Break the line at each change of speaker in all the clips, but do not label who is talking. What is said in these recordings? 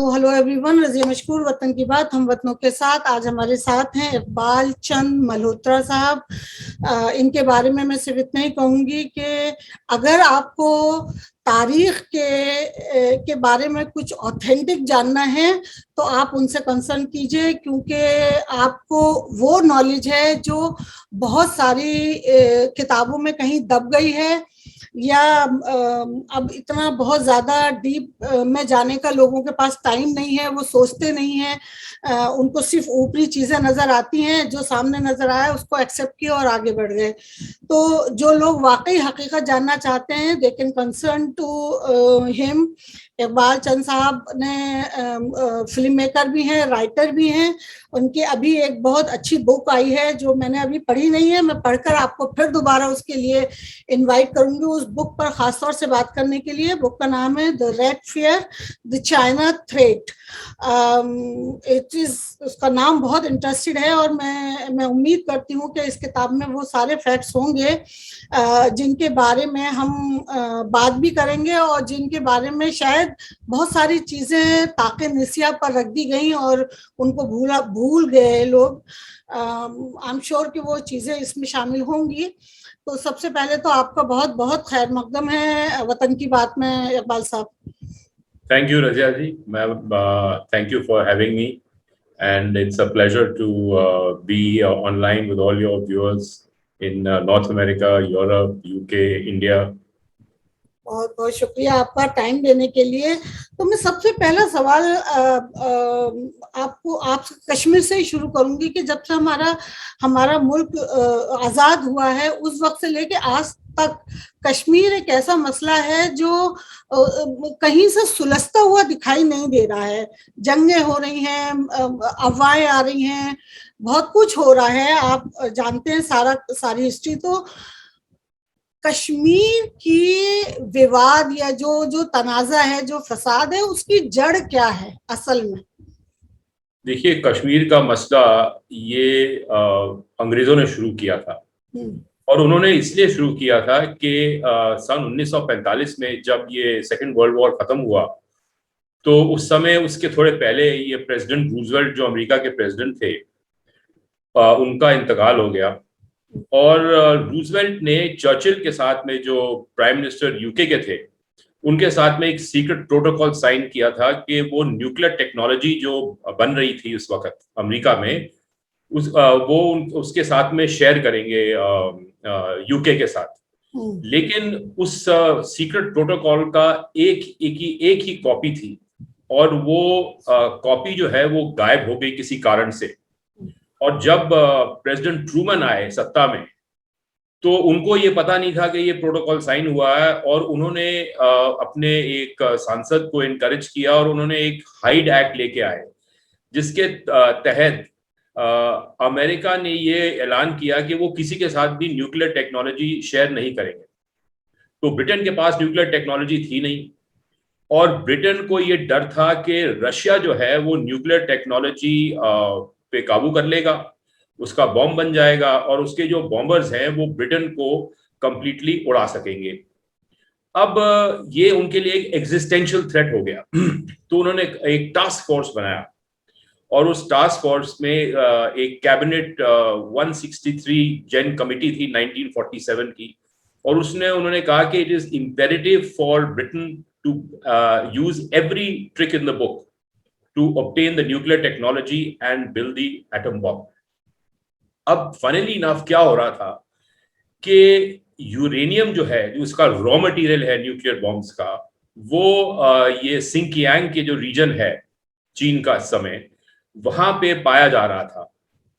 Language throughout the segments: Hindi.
हेलो एवरीवन, रज़िया मशकूर वतन की बात हम वतनों के साथ। आज हमारे साथ हैं इकबाल चंद मल्होत्रा साहब। इनके बारे में मैं सिर्फ इतना ही कहूँगी कि अगर आपको तारीख के बारे में कुछ ऑथेंटिक जानना है तो आप उनसे कंसर्न कीजिए, क्योंकि आपको वो नॉलेज है जो बहुत सारी किताबों में कहीं दब गई है, या अब इतना बहुत ज़्यादा डीप में जाने का लोगों के पास टाइम नहीं है, वो सोचते नहीं हैं, उनको सिर्फ ऊपरी चीज़ें नज़र आती हैं, जो सामने नज़र आया उसको एक्सेप्ट किया और आगे बढ़ गए। तो जो लोग वाकई हकीकत जानना चाहते हैं, they can concern to him. Iqbal Chand Sahab ने फिल्म मेकर भी हैं, राइटर भी हैं। उनकी अभी एक बहुत अच्छी बुक आई है जो मैंने अभी पढ़ी नहीं है, मैं पढ़कर आपको फिर दोबारा उसके लिए इनवाइट करूंगी उस बुक पर खासतौर से बात करने के लिए। बुक का नाम है the red fair, the China threat. It is, उसका नाम बहुत इंटरेस्टेड है और मैं उम्मीद करती हूँ कि इस किताब में वो सारे फैक्ट्स होंगे जिनके बारे में हम बात भी करेंगे और जिनके बारे में शायद बहुत सारी चीजें ताके निसिया पर रख दी गई और उनको भूल गए लोग। आई एम श्योर कि वो चीजें इसमें शामिल होंगी। तो सबसे पहले तो आपका बहुत बहुत खैर मकदम है वतन की बात में Iqbal sahab.
Thank you Razia ji, ma'am, thank you for having me and it's a pleasure to be online with all your viewers in North America, Europe, UK, India.
बहुत बहुत शुक्रिया आपका टाइम देने के लिए। तो मैं सबसे पहला सवाल आप कश्मीर से ही शुरू करूंगी कि जब से हमारा मुल्क आज़ाद हुआ है उस वक्त से लेके आज तक कश्मीर एक ऐसा मसला है जो कहीं से सुलझता हुआ दिखाई नहीं दे रहा है। जंगें हो रही हैं, अफवाहें आ रही हैं, बहुत कुछ हो रहा है। आप जानते हैं सारी हिस्ट्री। तो कश्मीर की विवाद या जो तनाज़ा है, जो फसाद है, उसकी जड़ क्या है असल में?
देखिए, कश्मीर का मसला ये अंग्रेजों ने शुरू किया था और उन्होंने इसलिए शुरू किया था कि सन 1945 में जब ये सेकेंड वर्ल्ड वॉर खत्म हुआ तो उस समय, उसके थोड़े पहले, ये प्रेसिडेंट रूजवेल्ट जो अमेरिका के प्रेसिडेंट थे, उनका इंतकाल हो गया और रूजवेल्ट ने चर्चिल के साथ में, जो प्राइम मिनिस्टर यूके के थे, उनके साथ में एक सीक्रेट प्रोटोकॉल साइन किया था कि वो न्यूक्लियर टेक्नोलॉजी जो बन रही थी उस वक्त अमेरिका में, वो उसके साथ में शेयर करेंगे यूके के साथ। लेकिन उस सीक्रेट प्रोटोकॉल का एक ही कॉपी थी और वो कॉपी जो है वो गायब हो गई किसी कारण से। और जब प्रेसिडेंट ट्रूमन आए सत्ता में तो उनको ये पता नहीं था कि ये प्रोटोकॉल साइन हुआ है और उन्होंने अपने एक सांसद को इनकरेज किया और उन्होंने एक हाइड एक्ट लेके आए जिसके तहत अमेरिका ने ये ऐलान किया कि वो किसी के साथ भी न्यूक्लियर टेक्नोलॉजी शेयर नहीं करेंगे। तो ब्रिटेन के पास न्यूक्लियर टेक्नोलॉजी थी नहीं और ब्रिटेन को ये डर था कि रशिया जो है वो न्यूक्लियर टेक्नोलॉजी पे काबू कर लेगा, उसका बॉम्ब बन जाएगा और उसके जो बॉम्बर्स हैं वो ब्रिटेन को कंप्लीटली उड़ा सकेंगे। अब ये उनके लिए एक एग्जिस्टेंशियल थ्रेट हो गया। तो उन्होंने एक टास्क फोर्स बनाया और उस टास्क फोर्स में एक कैबिनेट 163 जेन कमिटी थी 1947 की, और उन्होंने कहा कि it is imperative for Britain to use every trick in the book to obtain the nuclear technology and build the atom bomb. अब फनीली इनफ क्या हो रहा था कि यूरेनियम जो है, जो उसका रॉ मटेरियल है न्यूक्लियर बॉम्ब्स का, वो ये सिंकियांग के जो रीजन है चीन का समय, वहां पे पाया जा रहा था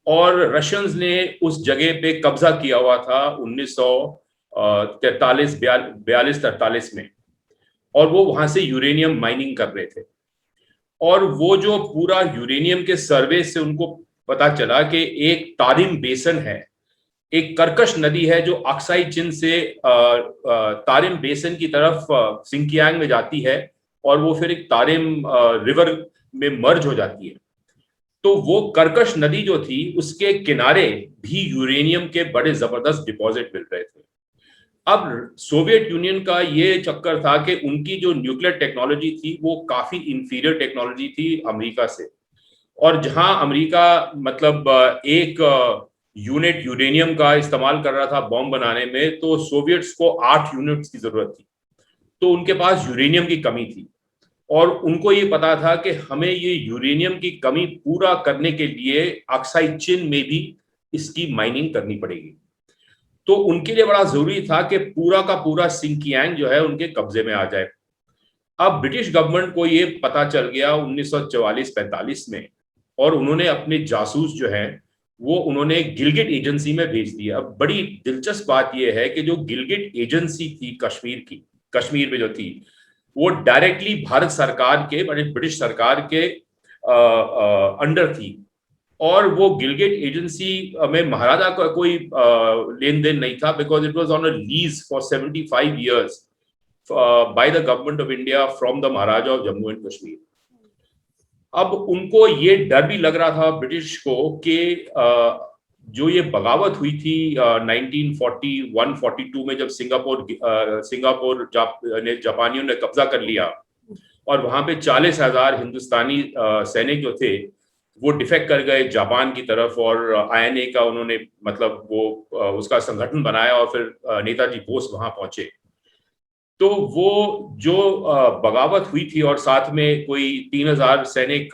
और रशियंस ने उस जगह पे कब्जा किया हुआ था 1943-43 में, और वो वहां से यूरेनियम माइनिंग कर रहे थे। और वो जो पूरा यूरेनियम के सर्वे से उनको पता चला कि एक तारिम बेसन है, एक कर्कश नदी है जो अक्साई चीन से तारिम बेसन की तरफ सिंकियांग में जाती है और वो फिर एक तारिम रिवर में मर्ज हो जाती है। तो वो कर्कश नदी जो थी उसके किनारे भी यूरेनियम के बड़े जबरदस्त डिपॉजिट मिल रहे थे। अब सोवियत यूनियन का ये चक्कर था कि उनकी जो न्यूक्लियर टेक्नोलॉजी थी वो काफी इंफीरियर टेक्नोलॉजी थी अमेरिका से, और जहां अमेरिका मतलब एक यूनिट यूरेनियम का इस्तेमाल कर रहा था बॉम्ब बनाने में, तो सोवियट्स को 8 यूनिट्स की जरूरत थी। तो उनके पास यूरेनियम की कमी थी, और उनको ये पता था कि हमें ये यूरेनियम की कमी पूरा करने के लिए अक्साई चिन में भी इसकी माइनिंग करनी पड़ेगी। तो उनके लिए बड़ा जरूरी था कि पूरा का पूरा सिंकियांग जो है उनके कब्जे में आ जाए। अब ब्रिटिश गवर्नमेंट को ये पता चल गया 1944-45 में, और उन्होंने अपने जासूस जो है वो उन्होंने गिलगिट एजेंसी में भेज दिया। अब बड़ी दिलचस्प बात यह है कि जो गिलगिट एजेंसी थी कश्मीर में जो थी, वो डायरेक्टली भारत सरकार के, ब्रिटिश सरकार के अंडर थी, और वो गिलगिट एजेंसी में महाराजा का कोई लेन देन नहीं था, because it was on a lease for 75 years by the government of India from the Maharaja of Jammu and Kashmir. अब उनको ये डर भी लग रहा था ब्रिटिश को कि जो ये बगावत हुई थी 1941-42 में, जब सिंगापुर ने जापानियों ने कब्जा कर लिया और वहां पे 40,000 हिंदुस्तानी सैनिक जो थे वो डिफेक्ट कर गए जापान की तरफ, और INA का उन्होंने मतलब वो उसका संगठन बनाया, और फिर नेताजी बोस वहां पहुंचे। तो वो जो बगावत हुई थी, और साथ में कोई 3,000 सैनिक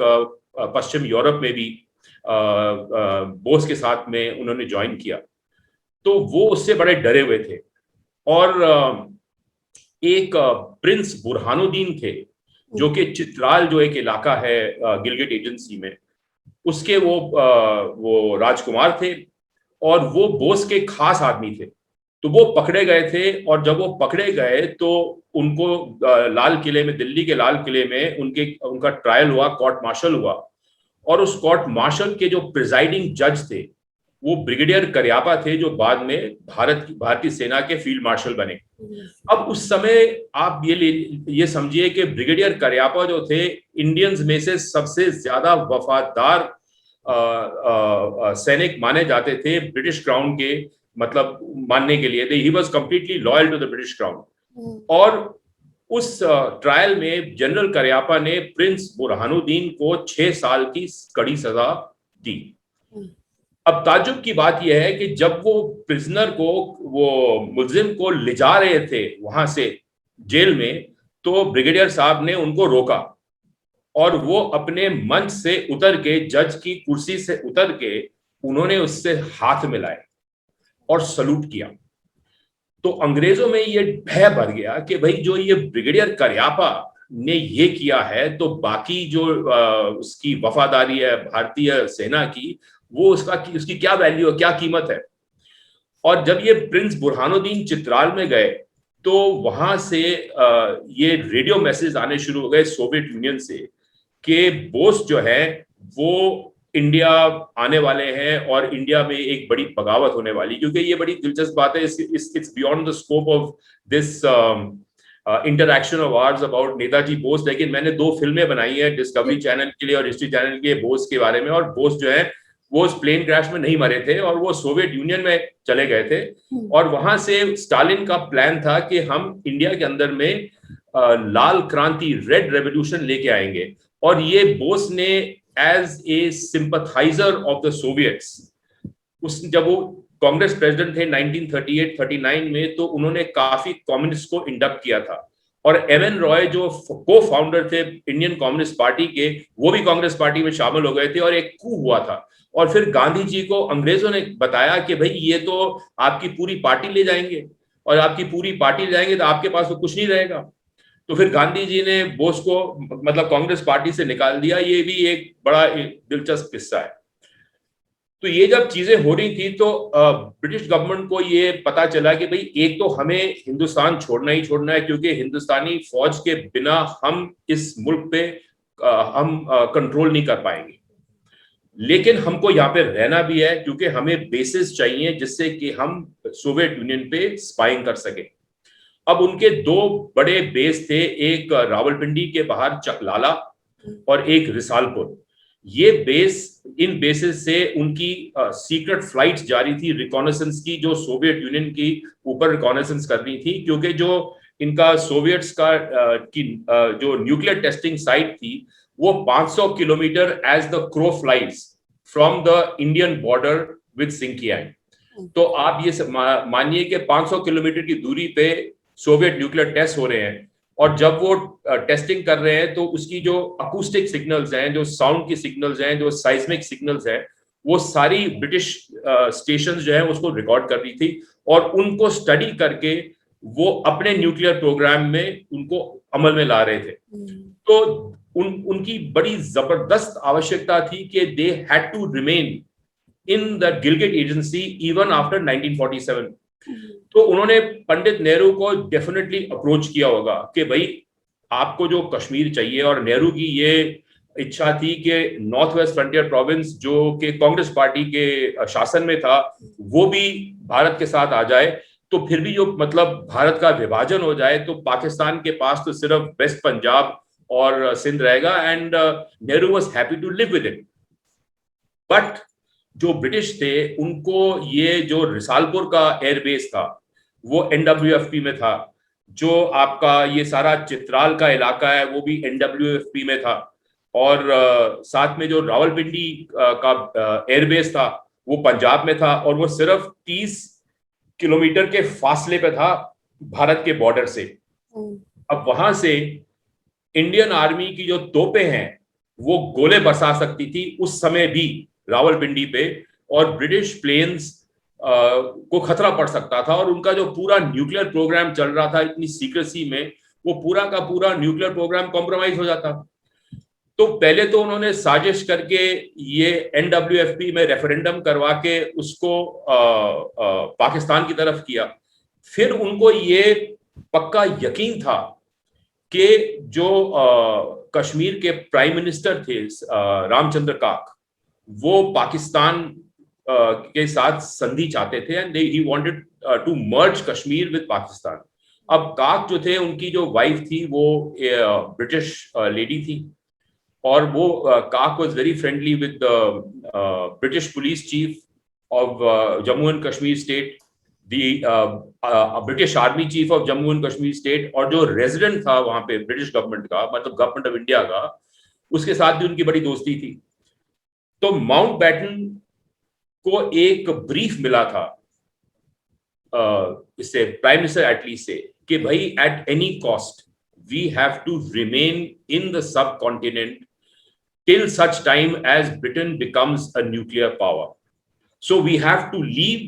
पश्चिम यूरोप में भी बोस के साथ में उन्होंने ज्वाइन किया, तो वो उससे बड़े डरे हुए थे। और एक प्रिंस बुरहानुद्दीन थे, जो कि चित्राल जो एक इलाका है गिलगिट एजेंसी में, उसके वो राजकुमार थे, और वो बोस के खास आदमी थे। तो वो पकड़े गए थे, और जब वो पकड़े गए तो उनको लाल किले में, दिल्ली के लाल किले में उनका ट्रायल हुआ, कोर्ट मार्शल हुआ, और उस कोर्ट मार्शल के जो प्रिजाइडिंग जज थे वो ब्रिगेडियर करियापा थे, जो बाद में भारतीय सेना के फील्ड मार्शल बने। अब उस समय आप ये समझिए कि ब्रिगेडियर करियापा जो थे इंडियंस में से सबसे ज्यादा वफादार सैनिक माने जाते थे ब्रिटिश क्राउन के, मतलब मानने के लिए ही was completely loyal to the British crown. और उस ट्रायल में जनरल करियापा ने प्रिंस बुरहानुद्दीन को 6 साल की कड़ी सजा दी। अब ताज्जुब की बात यह है कि जब वो प्रिजनर को, वो मुल्जिम को ले जा रहे थे वहां से जेल में, तो ब्रिगेडियर साहब ने उनको रोका, और वो अपने मंच से उतर के, जज की कुर्सी से उतर के, उन्होंने उससे हाथ मिलाए और सलूट किया। तो अंग्रेजों में ये भय भर गया कि भाई जो ये ब्रिगेडियर करियापा ने ये किया है, तो बाकी जो उसकी वफादारी है भारतीय सेना की, वो उसकी क्या वैल्यू है, क्या कीमत है। और जब ये प्रिंस बुरहानुद्दीन चित्राल में गए, तो वहां से ये रेडियो मैसेज आने शुरू हो गए सोवियत यूनियन से कि बोस जो है वो इंडिया आने वाले हैं, और इंडिया में एक बड़ी बगावत होने वाली। क्योंकि ये बड़ी दिलचस्प बात है, it's beyond the scope of this interaction of hours about Netaji Bose. लेकिन मैंने 2 फिल्में बनाई है डिस्कवरी चैनल के लिए और हिस्ट्री चैनल के बोस के बारे में, और बोस जो है वो उस प्लेन क्रैश में नहीं मरे थे, और वो सोवियत यूनियन में चले गए थे। और वहां से स्टालिन का प्लान था कि हम इंडिया के अंदर में लाल क्रांति, रेड रेवोल्यूशन लेके आएंगे। और ये बोस ने as a sympathiser of the Soviets, जब वो कांग्रेस प्रेसिडेंट थे 1938-39 में, तो उन्होंने काफी कम्युनिस्ट को इंडक्ट किया था। और MN रॉय जो को फाउंडर थे इंडियन कम्युनिस्ट पार्टी के, वो भी कांग्रेस पार्टी में शामिल हो गए थे, और एक कू हुआ था। और फिर गांधी जी को अंग्रेजों ने बताया कि भाई ये तो आपकी पूरी पार्टी ले जाएंगे, और आपकी पूरी पार्टी ले जाएंगे तो आपके पास तो कुछ नहीं रहेगा। तो फिर गांधी जी ने बोस को मतलब कांग्रेस पार्टी से निकाल दिया। ये भी एक बड़ा दिलचस्प किस्सा है। तो ये जब चीजें हो रही थी, तो ब्रिटिश गवर्नमेंट को ये पता चला कि भाई एक तो हमें हिंदुस्तान छोड़ना ही छोड़ना है, क्योंकि हिंदुस्तानी फौज के बिना हम इस मुल्क पे हम कंट्रोल नहीं कर पाएंगे। लेकिन हमको यहाँ पे रहना भी है, क्योंकि हमें बेसिस चाहिए जिससे कि हम सोवियत यूनियन पे स्पाइंग कर सके। अब उनके 2 बड़े बेस थे, एक रावलपिंडी के बाहर चकलाला और एक रिसालपुर। ये इन बेसिस से उनकी सीक्रेट फ्लाइट्स जारी थी रिकॉनेसेंस की, जो सोवियत यूनियन की ऊपर रिकॉनेसेंस करनी थी, क्योंकि जो इनका सोवियट्स का जो न्यूक्लियर टेस्टिंग साइट थी वो 500 kilometre as the crow flights from the Indian border with Sinkiang. तो आप ये मानिए कि 500 किलोमीटर की दूरी पे सोवियत न्यूक्लियर टेस्ट हो रहे हैं, और जब वो टेस्टिंग कर रहे हैं तो उसकी जो अकूस्टिक सिग्नल्स हैं, जो साउंड की सिग्नल्स हैं, जो साइस्मिक सिग्नल्स हैं, वो सारी ब्रिटिश स्टेशंस जो है उसको रिकॉर्ड कर रही थी, और उनको स्टडी करके वो अपने न्यूक्लियर प्रोग्राम में उनको अमल में ला रहे थे। तो उनकी बड़ी जबरदस्त आवश्यकता थी कि they had to remain in the Gilgit agency even after 1947। तो उन्होंने पंडित नेहरू को डेफिनेटली अप्रोच किया होगा कि भाई आपको जो कश्मीर चाहिए, और नेहरू की ये इच्छा थी कि नॉर्थ वेस्ट फ्रंटियर प्रोविंस जो कि कांग्रेस पार्टी के शासन में था वो भी भारत के साथ आ जाए, तो फिर भी जो मतलब भारत का विभाजन हो जाए तो पाकिस्तान के पास तो सिर्फ वेस्ट पंजाब और सिंध रहेगा, and Nehru was happy to live with it. But जो ब्रिटिश थे उनको ये जो रिसालपुर का एयरबेस था वो एनडब्ल्यूएफपी में था, जो आपका ये सारा चित्राल का इलाका है वो भी एनडब्ल्यूएफपी में था, और साथ में जो रावलपिंडी का एयरबेस था वो पंजाब में था, और वो सिर्फ 30 किलोमीटर के फासले पे था भारत के बॉर्डर से। अब वहां से इंडियन आर्मी की जो तोपें हैं वो गोले बरसा सकती थी उस समय भी रावलपिंडी पे, और ब्रिटिश प्लेन्स को खतरा पड़ सकता था, और उनका जो पूरा न्यूक्लियर प्रोग्राम चल रहा था इतनी सीक्रेसी में, वो पूरा का पूरा न्यूक्लियर प्रोग्राम कॉम्प्रोमाइज हो जाता। तो पहले तो उन्होंने साजिश करके ये एनडब्ल्यूएफपी में रेफरेंडम करवा के उसको पाकिस्तान की तरफ किया। फिर उनको ये पक्का यकीन था कि जो कश्मीर के प्राइम मिनिस्टर थे रामचंद्र काक, वो पाकिस्तान के साथ संधि चाहते थे, and he wanted to merge Kashmir with Pakistan. अब काक जो थे उनकी जो वाइफ थी वो ब्रिटिश लेडी थी, और वो काक was very friendly with British police chief of Jammu and Kashmir state, the British army chief of Jammu and Kashmir state, और जो रेजिडेंट था वहां पे ब्रिटिश गवर्नमेंट का, मतलब गवर्नमेंट ऑफ इंडिया का, उसके साथ भी उनकी बड़ी दोस्ती थी। तो माउंटबेटन को एक ब्रीफ मिला था इससे, प्राइम मिनिस्टर एटली से, कि भाई at any cost we have to remain in the subcontinent till such time as Britain becomes a nuclear power. So we have to leave,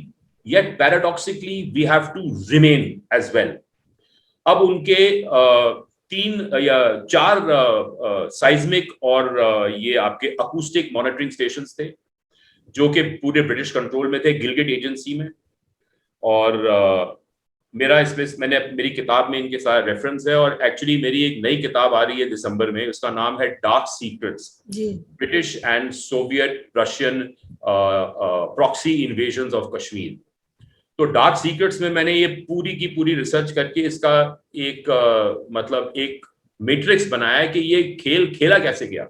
yet paradoxically we have to remain as well. अब उनके 3 या 4 साइज्मिक और ये आपके अकूस्टिक मॉनिटरिंग स्टेशंस थे जो कि पूरे ब्रिटिश कंट्रोल में थे गिलगिट एजेंसी में, और मेरा इसमें मेरी किताब में इनके साथ रेफरेंस है, और एक्चुअली मेरी एक नई किताब आ रही है दिसंबर में, उसका नाम है dark secrets, British and Soviet Russian proxy invasions of Kashmir. तो डार्क सीक्रेट्स में मैंने ये पूरी की पूरी रिसर्च करके इसका एक मतलब एक मैट्रिक्स बनाया है कि ये खेल खेला कैसे गया।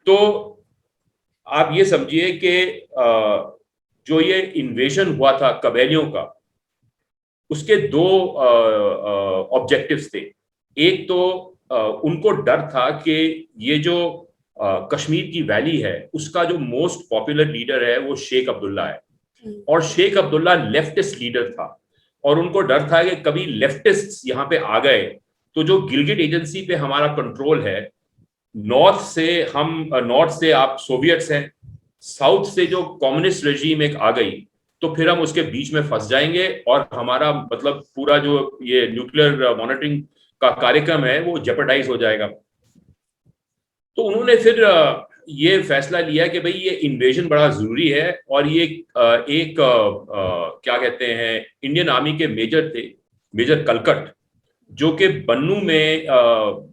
तो आप ये समझिए कि जो ये इन्वेजन हुआ था कबैलियों का, उसके 2 ऑब्जेक्टिव्स थे। एक तो उनको डर था कि ये जो कश्मीर की वैली है उसका जो मोस्ट पॉपुलर लीडर है वो शेख अब्दुल्ला है, और शेख अब्दुल्ला लेफ्टिस्ट लीडर था, और उनको डर था कि कभी लेफ्टिस्ट्स यहाँ पे आ गए तो जो गिलगिट एजेंसी पे हमारा कंट्रोल है, नॉर्थ से आप सोवियट्स हैं, साउथ से जो कम्युनिस्ट रेजीम एक आ गई, तो फिर हम उसके बीच में फंस जाएंगे और हमारा मतलब पूरा जो ये न्यूक्लियर मॉनिटरिंग का कार्यक्रम है वो जेपरडाइज हो जाएगा। तो उन्होंने फिर ये फैसला लिया कि भाई ये इन्वेजन बड़ा जरूरी है, और ये एक क्या कहते हैं, इंडियन आर्मी के मेजर थे, मेजर कलकट, जो कि बन्नू में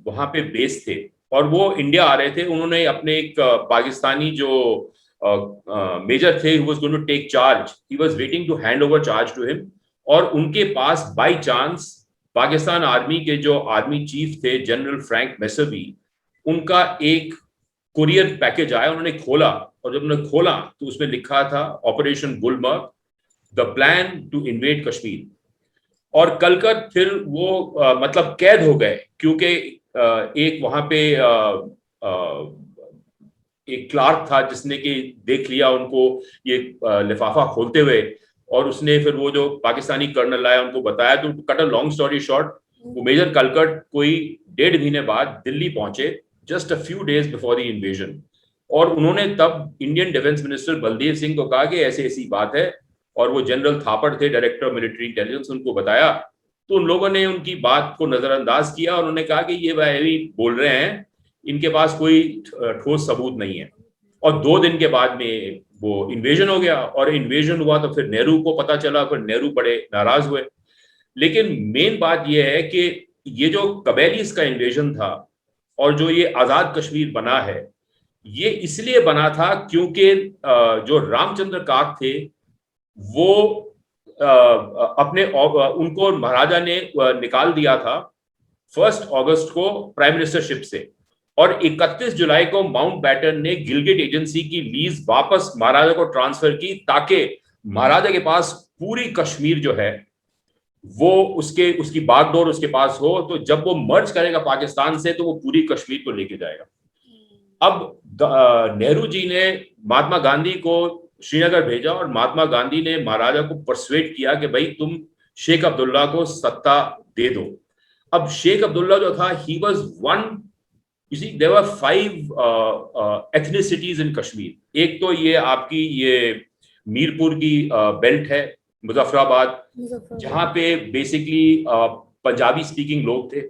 वहां पे बेस थे, और वो इंडिया आ रहे थे। उन्होंने अपने एक पाकिस्तानी जो मेजर थे, he was going to take charge, he was waiting to hand over charge to him, और उनके पास बाय चांस पाकिस्तान आर्मी के जो आर्मी चीफ थे जनरल फ्रैंक मैसवी, उनका एक कुरियर पैकेज आया, उन्होंने खोला, और जब उन्होंने खोला तो उसमें लिखा था operation Gulmarg, the plan to invade Kashmir. और कलकत फिर वो मतलब कैद हो गए, क्योंकि एक वहां पे एक क्लार्क था जिसने कि देख लिया उनको ये लिफाफा खोलते हुए, और उसने फिर वो जो पाकिस्तानी कर्नल आया उनको बताया। तो cut a long story short, वो मेजर कलकट कोई 1.5 महीने बाद दिल्ली पहुंचे, just a few days before the invasion. और उन्होंने तब Indian defence minister Baldev Singh को कहा कि ऐसी ऐसी बात है, और वो जनरल थापड़ थे, डायरेक्टर ऑफ मिलिट्री इंटेलिजेंस, उनको बताया। तो उन लोगों ने उनकी बात को नजरअंदाज किया, और उन्होंने कहा कि ये भाई बोल रहे हैं, इनके पास कोई ठोस सबूत नहीं है। और 2 दिन के बाद में वो इन्वेजन हो गया, और इन्वेजन हुआ तो फिर नेहरू को पता चला, फिर नेहरू बड़े नाराज हुए। लेकिन मेन बात यह है कि ये जो कबैलीज का इन्वेजन था और जो ये आजाद कश्मीर बना है, ये इसलिए बना था क्योंकि जो रामचंद्र कार थे वो अपने उनको महाराजा ने निकाल दिया था 1 अगस्त को प्राइम मिनिस्टरशिप से, और 31 जुलाई को माउंट बैटन ने गिलगिट एजेंसी की लीज वापस महाराजा को ट्रांसफर की, ताकि महाराजा के पास पूरी कश्मीर जो है वो उसकी बागडोर उसके पास हो। तो जब वो मर्ज करेगा पाकिस्तान से तो वो पूरी कश्मीर को लेके जाएगा। अब नेहरू जी ने महात्मा गांधी को श्रीनगर भेजा, और महात्मा गांधी ने महाराजा को परसुएट किया कि भाई तुम शेख अब्दुल्ला को सत्ता दे दो। अब शेख अब्दुल्ला जो था, he was one, you see there were 5 ethnicities in Kashmir. एक तो ये आपकी ये मीरपुर की बेल्ट है, मुजफ्फराबाद, जहां पे बेसिकली पंजाबी स्पीकिंग लोग थे।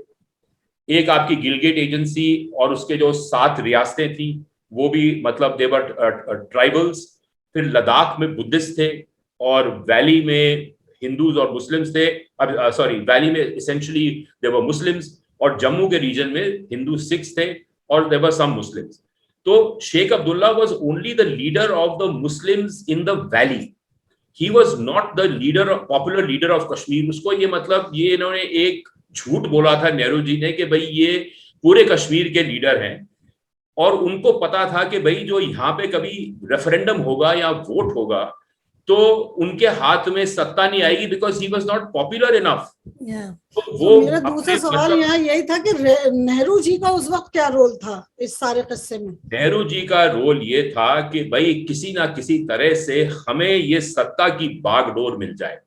एक आपकी गिलगिट एजेंसी और उसके जो 7 रियासतें थी वो भी मतलब देवर ट्राइबल्स। फिर लद्दाख में बुद्धिस्ट थे, और वैली में हिंदूज और मुस्लिम्स थे। अब सॉरी, वैली में एसेंशियली देवर मुस्लिम्स, और जम्मू के रीजन में हिंदू सिख्स थे, और देवर सम मुस्लिम्स। तो Sheikh Abdullah was only the leader of the Muslims in the valley, he was not the leader, popular leader of Kashmir. उसको ये मतलब ये इन्होंने एक झूठ बोला था नेहरू जी ने कि भाई ये पूरे कश्मीर के लीडर हैं, और उनको पता था कि भाई जो यहाँ पे कभी रेफरेंडम होगा या वोट होगा तो उनके हाथ में सत्ता नहीं आएगी, because he was not popular enough.
तो वो मेरा दूसरा सवाल यहाँ यही था कि नेहरू जी का उस वक्त क्या रोल था इस सारे किस्से में?
नेहरू जी का रोल ये था कि भाई किसी ना किसी तरह से हमें ये सत्ता की बागडोर मिल जाए,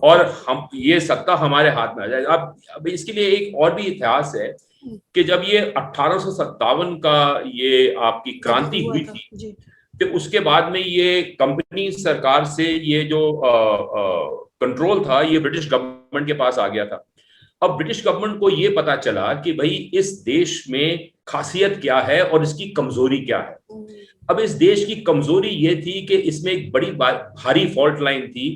और हम ये सत्ता हमारे हाथ में आ जाए। अब इसके लिए एक और भी इतिहास है कि जब ये 1857 का ये आपकी क्रांति हुई थी, तो उसके बाद में ये कंपनी सरकार से ये जो कंट्रोल था ये ब्रिटिश गवर्नमेंट के पास आ गया था। अब ब्रिटिश गवर्नमेंट को ये पता चला कि भाई इस देश में खासियत क्या है और इसकी कमजोरी क्या है। अब इस देश की कमजोरी ये थी कि इसमें एक बड़ी भारी फॉल्ट लाइन थी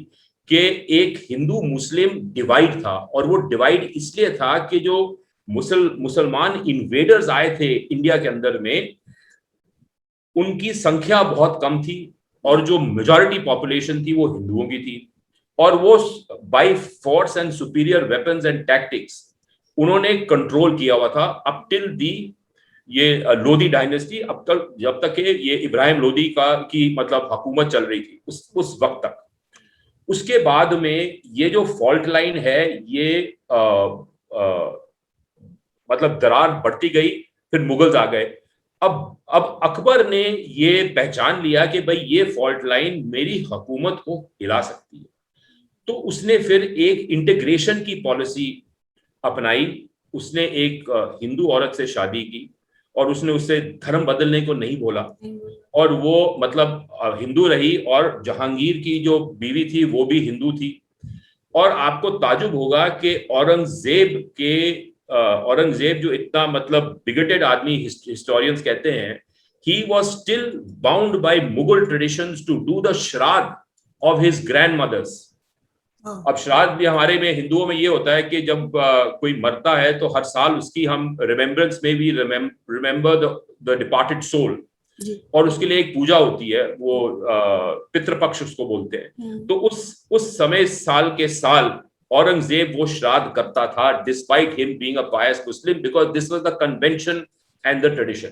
कि एक हिंदू मुस्लिम डिवाइड था, और वो डिवाइड इसलिए था कि जो मुसलमान इन्वेडर्स आए थे इंडिया के अंदर में, उनकी संख्या बहुत कम थी, और जो मेजॉरिटी पॉपुलेशन थी वो हिंदुओं की थी, और वो by force and superior weapons and tactics उन्होंने कंट्रोल किया हुआ था अप टिल दी ये लोधी डायनेस्टी, अब तक जब तक ये इब्राहिम लोधी की मतलब हुकूमत चल रही थी उस वक्त तक। उसके बाद में ये जो फॉल्ट लाइन है ये मतलब दरार बढ़ती गई, फिर मुगल्स आ गए। अब अकबर ने ये पहचान लिया कि भाई ये फॉल्ट लाइन मेरी हुकूमत को हिला सकती है, तो उसने फिर एक इंटीग्रेशन की पॉलिसी अपनाई। उसने एक हिंदू औरत से शादी की, और उसने उससे धर्म बदलने को नहीं बोला, और वो मतलब हिंदू रही, और जहांगीर की जो बीवी थी वो भी हिंदू थी। और आपको ताजुब होगा कि औरंगजेब जो इतना मतलब बिगटेड आदमी, हिस्टोरियंस कहते हैं, he was still bound by Mughal traditions to do the shraddh of his grandmothers. अब श्राद्ध भी हमारे में हिंदुओं में ये होता है कि जब कोई मरता है तो हर साल उसकी हम रिमेम्बरेंस में भी रिमेम्बर द डिपार्टेड सोल, और उसके लिए एक पूजा होती है, वो पितृपक्ष उसको बोलते हैं। तो उस समय साल के साल औरंगजेब वो श्राद्ध करता था, despite him being a pious Muslim, because this was the convention and the tradition.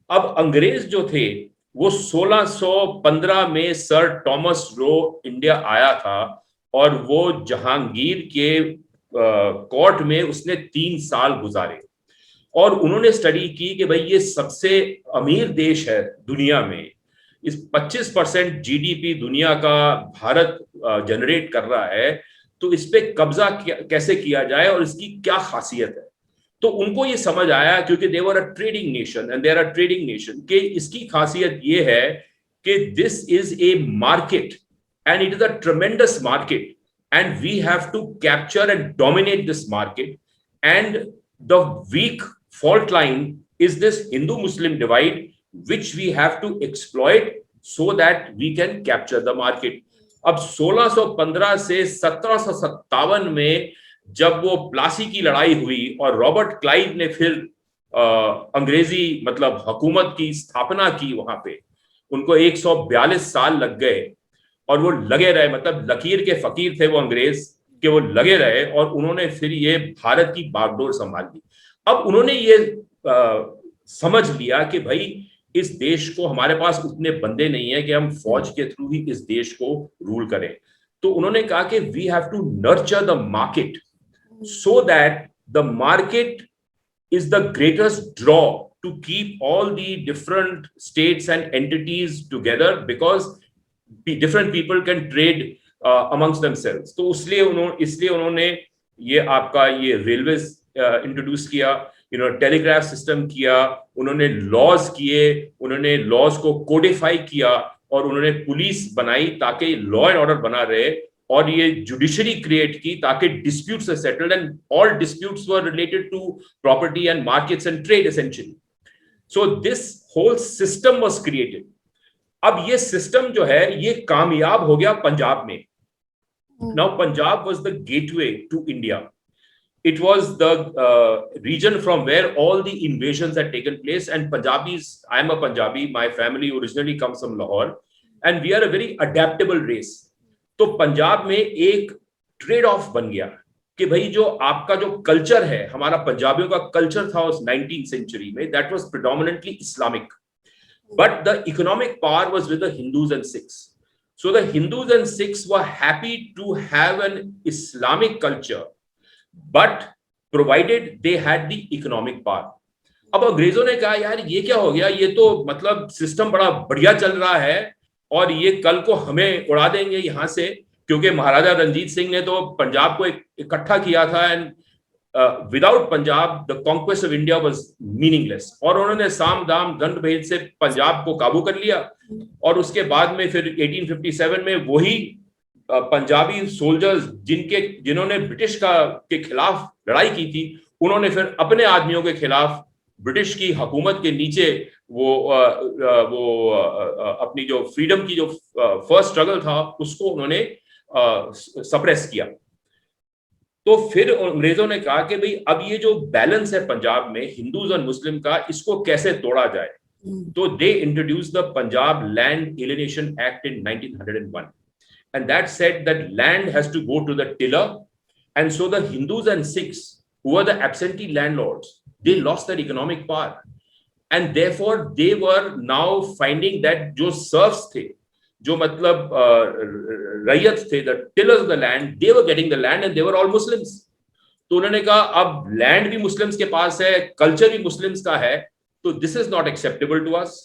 अब अंग्रेज जो थे वो 1615 में सर थॉमस रो इंडिया आया था, और वो जहांगीर के कोर्ट में उसने 3 साल गुजारे, और उन्होंने स्टडी की कि भाई ये सबसे अमीर देश है दुनिया में, इस 25% जीडीपी दुनिया का भारत जनरेट कर रहा है, तो इस पे कब्जा कैसे किया जाए और इसकी क्या खासियत है। तो उनको ये समझ आया, क्योंकि they were a trading nation and they are a trading nation, कि इसकी खासियत ये है कि this is a market and it is a tremendous market and we have to capture and dominate this market, and the weak fault line is this Hindu-Muslim divide, which we have to exploit so that we can capture the market. अब 1615 से 1757 में जब वो प्लासी की लड़ाई हुई और रॉबर्ट क्लाइव ने फिर अंग्रेजी मतलब हुकूमत की स्थापना की, वहां पे उनको 142 साल लग गए, और वो लगे रहे, मतलब लकीर के फकीर थे वो अंग्रेज के, वो लगे रहे, और उन्होंने फिर ये भारत की बागडोर संभाल ली। अब उन्होंने ये समझ लिया कि भाई इस देश को, हमारे पास उतने बंदे नहीं है कि हम फौज के थ्रू ही इस देश को रूल करें, तो उन्होंने कहा कि we have to nurture the market so that the market is the greatest draw to keep all the different states and entities together, because different people can trade amongst themselves. तो इसलिए उन्होंने ये आपका ये रेलवे इंट्रोड्यूस किया, टेलीग्राफ सिस्टम किया, उन्होंने लॉज किए, उन्होंने लॉज को कोडिफाई किया, और उन्होंने पुलिस बनाई ताकि लॉ एंड ऑर्डर बना रहे, और ये जुडिशरी क्रिएट की ताकि disputes are settled, and all disputes were related to property and markets and trade essentially. So this whole system was created. अब ये सिस्टम जो है ये कामयाब हो गया पंजाब में। Now Punjab was the gateway to India. It was the region from where all the invasions had taken place, and Punjabis, I am a Punjabi, my family originally comes from Lahore, and we are a very adaptable race. तो पंजाब में एक ट्रेड ऑफ बन गया कि भाई जो आपका जो कल्चर है, हमारा पंजाबियों का कल्चर था उस 19th century में, that was predominantly Islamic, but the economic power was with the Hindus and Sikhs. So the Hindus and Sikhs were happy to have an Islamic culture, but provided they had the economic power. अब अंग्रेजों ने कहा यार ये क्या हो गया, ये तो मतलब सिस्टम बड़ा बढ़िया चल रहा है और ये कल को हमें उड़ा देंगे यहां से, क्योंकि महाराजा रंजीत सिंह ने तो पंजाब को इकट्ठा किया था, and without Punjab the conquest of India was meaningless. और उन्होंने साम दाम दंड भेद से पंजाब को काबू कर लिया, और उसके बाद में फिर 1857 में वही पंजाबी सोल्जर्स जिन्होंने ब्रिटिश के खिलाफ लड़ाई की थी, उन्होंने फिर अपने आदमियों के खिलाफ ब्रिटिश की हुकूमत के नीचे वो अपनी जो फ्रीडम की जो फर्स्ट स्ट्रगल था उसको उन्होंने सप्रेस किया। तो फिर अंग्रेजों ने कहा कि भाई अब ये जो बैलेंस है पंजाब में हिंदूज और मुस्लिम का, इसको कैसे तोड़ा जाए। तो they introduce the Punjab land alienation act in 1901, and that said that land has to go to the tiller, and so the Hindus and Sikhs, who were the absentee landlords, they lost their economic power, and therefore they were now finding that जो serfs थे, जो मतलब रैयत थे, the tillers of the land, they were getting the land and they were all Muslims. तो उन्होंने कहा अब लैंड भी मुस्लिम्स के पास है, कल्चर भी मुस्लिम्स का है, तो this is not acceptable to us.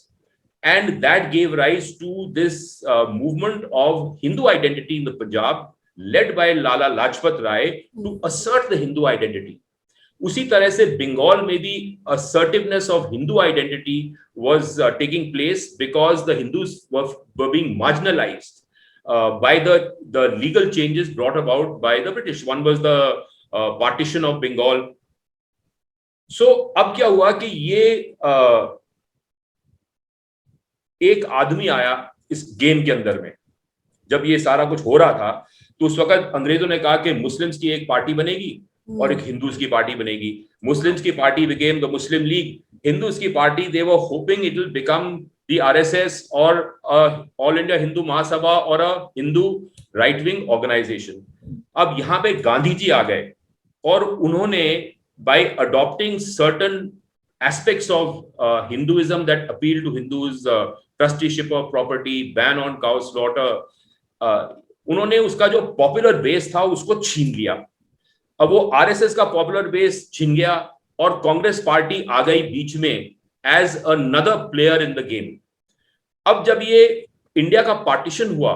And that gave rise to this movement of Hindu identity in the Punjab, led by Lala Lajpat Rai, to assert the Hindu identity. उसी तरह से बंगाल में भी assertiveness of Hindu identity was taking place, because the Hindus were being marginalized by the legal changes brought about by the British. One was the partition of Bengal. So अब क्या हुआ कि ये एक आदमी आया इस गेम के अंदर में। जब ये सारा कुछ हो रहा था तो उस वक्त अंग्रेजों ने कहा कि मुस्लिम्स की एक पार्टी बनेगी और एक हिंदूज की पार्टी बनेगी। मुस्लिम्स की party became the Muslim League, Hindus की party they were hoping it will become the RSS और ऑल इंडिया हिंदू महासभा और a Hindu right wing organisation. अब यहाँ पे गांधी जी आ गए और उन्होंने by adopting certain aspects of Hinduism that appeal to Hindus, trusteeship of property, ban on cow slaughter, उन्होंने उसका जो पॉपुलर बेस था उसको छीन लिया। अब वो आरएसएस का पॉपुलर बेस छीन गया और कांग्रेस पार्टी आ गई बीच में as another player in the game. अब जब ये इंडिया का पार्टीशन हुआ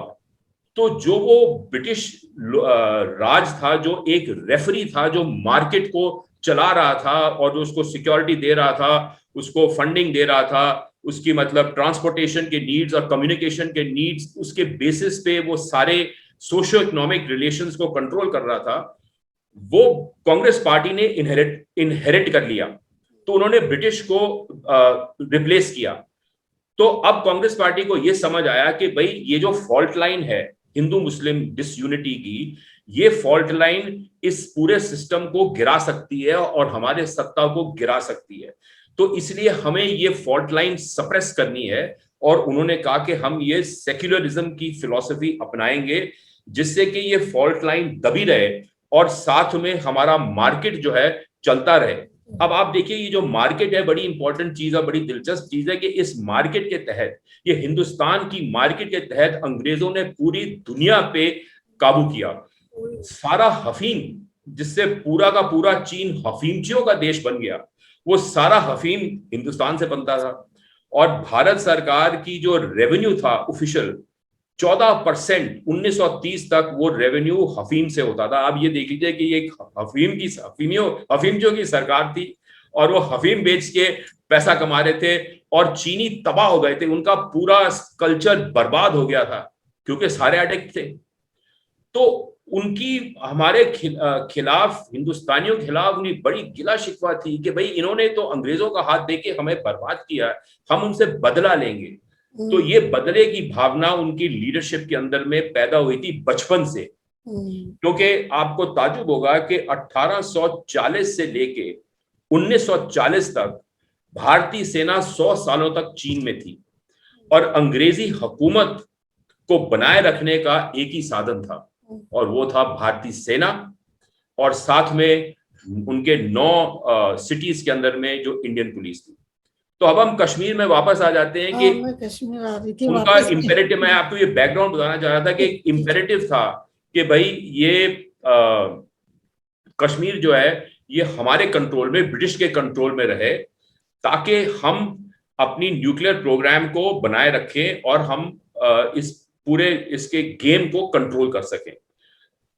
तो जो वो ब्रिटिश राज था, जो एक रेफरी था जो मार्केट को चला रहा था और जो उसको सिक्योरिटी दे रहा था, उसको फंडिंग दे रहा था, उसकी मतलब ट्रांसपोर्टेशन के नीड्स और कम्युनिकेशन के नीड्स, उसके बेसिस पे वो सारे सोशियो इकोनॉमिक रिलेशंस को कंट्रोल कर रहा था, वो कांग्रेस पार्टी ने इनहेरिट कर लिया। तो उन्होंने ब्रिटिश को रिप्लेस किया। तो अब कांग्रेस पार्टी को यह समझ आया कि भाई ये जो फॉल्ट लाइन है हिंदू मुस्लिम डिसयूनिटी की, ये फॉल्ट लाइन इस पूरे सिस्टम को गिरा सकती है और हमारे सत्ता को गिरा सकती है। तो इसलिए हमें ये फॉल्ट लाइन सप्रेस करनी है और उन्होंने कहा कि हम ये सेक्युलरिज्म की फिलॉसफी अपनाएंगे जिससे कि ये फॉल्ट लाइन दबी रहे और साथ में हमारा मार्केट जो है चलता रहे। अब आप देखिए ये जो मार्केट है बड़ी इंपॉर्टेंट चीज है, बड़ी दिलचस्प चीज है कि इस मार्केट के तहत, ये हिंदुस्तान की मार्केट के तहत अंग्रेजों ने पूरी दुनिया पे काबू किया। सारा हफीम, जिससे पूरा का पूरा चीन हफीमचियों का देश बन गया, वो सारा हफीम हिंदुस्तान से बनता था। और भारत सरकार की जो रेवेन्यू था ऑफिशियल 14% 1930 तक वो रेवेन्यू हफीम से होता था। आप ये देख लीजिए कि ये हफीमियों की सरकार थी और वो हफीम बेच के पैसा कमा रहे थे और चीनी तबाह हो गए थे, उनका पूरा कल्चर बर्बाद हो गया था क्योंकि सारे अटैक थे। तो उनकी हमारे खिलाफ, हिंदुस्तानियों के खिलाफ उन्हें बड़ी गिला शिकवा थी कि भाई इन्होंने तो अंग्रेजों का हाथ देके हमें बर्बाद किया, हम उनसे बदला लेंगे। तो ये बदले की भावना उनकी लीडरशिप के अंदर में पैदा हुई थी बचपन से। क्योंकि आपको ताजुब होगा कि 1840 से लेके 1940 तक भारतीय सेना 100 सालों तक चीन में थी और अंग्रेजी हुकूमत को बनाए रखने का एक ही साधन था और वो था भारतीय सेना और साथ में उनके 9 सिटीज के अंदर में जो इंडियन पुलिस थी। तो अब हम कश्मीर में वापस आ जाते हैं कि
कश्मीर आ रही थी
उनका इम्पेरेटिव, मैं आपको ये बैकग्राउंड बताना चाह रहा था कि इम्पेरेटिव था कि भाई ये कश्मीर जो है ये हमारे कंट्रोल में, ब्रिटिश के कंट्रोल में रहे ताकि हम अपनी न्यूक्लियर प्रोग्राम को बनाए रखें और हम इस पूरे इसके गेम को कंट्रोल कर सकें।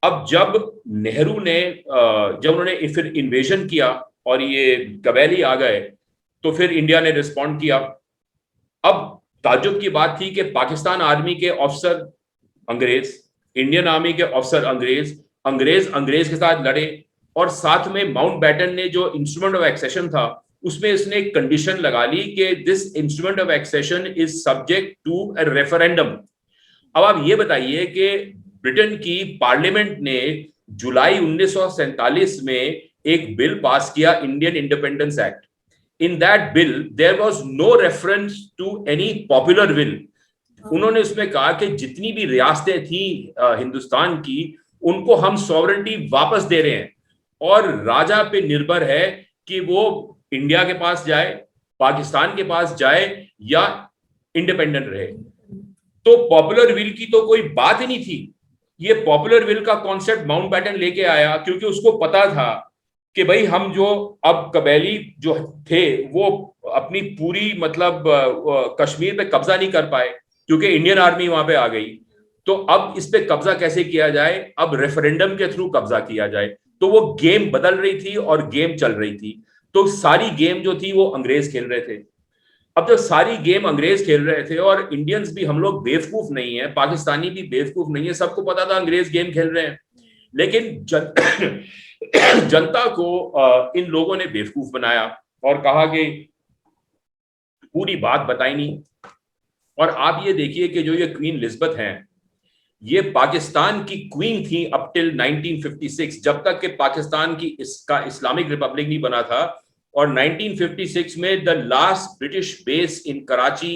अब जब नेहरू ने जब उन्होंने फिर इन्वेजन किया और ये कबैली आ गए तो फिर इंडिया ने रिस्पॉन्ड किया। अब ताज्जुब की बात थी कि पाकिस्तान आर्मी के ऑफिसर अंग्रेज, इंडियन आर्मी के ऑफिसर अंग्रेज के साथ लड़े और साथ में माउंटबेटन ने जो इंस्ट्रूमेंट ऑफ एक्सेशन था उसमें इसने एक कंडीशन लगा ली कि this instrument of accession is subject to a referendum. अब आप ये बताइए कि ब्रिटेन की पार्लियामेंट ने जुलाई 1947 में एक बिल पास किया, Indian independence act. In that bill there was no reference to any popular will। उन्होंने उसमें कहा कि जितनी भी रियासतें थी हिंदुस्तान की उनको हम सॉवरेनिटी वापस दे रहे हैं और राजा पे निर्भर है कि वो इंडिया के पास जाए, पाकिस्तान के पास जाए या इंडिपेंडेंट रहे। तो पॉपुलर विल की तो कोई बात ही नहीं थी। ये पॉपुलर विल का कॉन्सेप्ट माउंटबेटन लेके आया क्योंकि उसको पता था कि भाई हम जो अब कबैली जो थे वो अपनी पूरी मतलब कश्मीर पे कब्जा नहीं कर पाए क्योंकि इंडियन आर्मी वहां पे आ गई। तो अब इस पे कब्जा कैसे किया जाए, अब रेफरेंडम के थ्रू कब्जा किया जाए। तो वो गेम बदल रही थी और गेम चल रही थी। तो सारी गेम जो थी वो अंग्रेज खेल रहे थे। अब जब सारी गेम अंग्रेज खेल रहे थे और इंडियंस भी, हम लोग बेवकूफ नहीं है, पाकिस्तानी भी बेवकूफ नहीं है, सबको पता था अंग्रेज गेम खेल रहे हैं, लेकिन जनता को इन लोगों ने बेवकूफ बनाया और कहा कि पूरी बात बताई नहीं। और आप ये देखिए कि जो ये क्वीन एलिजाबेथ हैं, ये पाकिस्तान की क्वीन थी अप टिल 1956, जब तक कि पाकिस्तान की इसका इस्लामिक रिपब्लिक नहीं बना था। और 1956 में the last British base in Karachi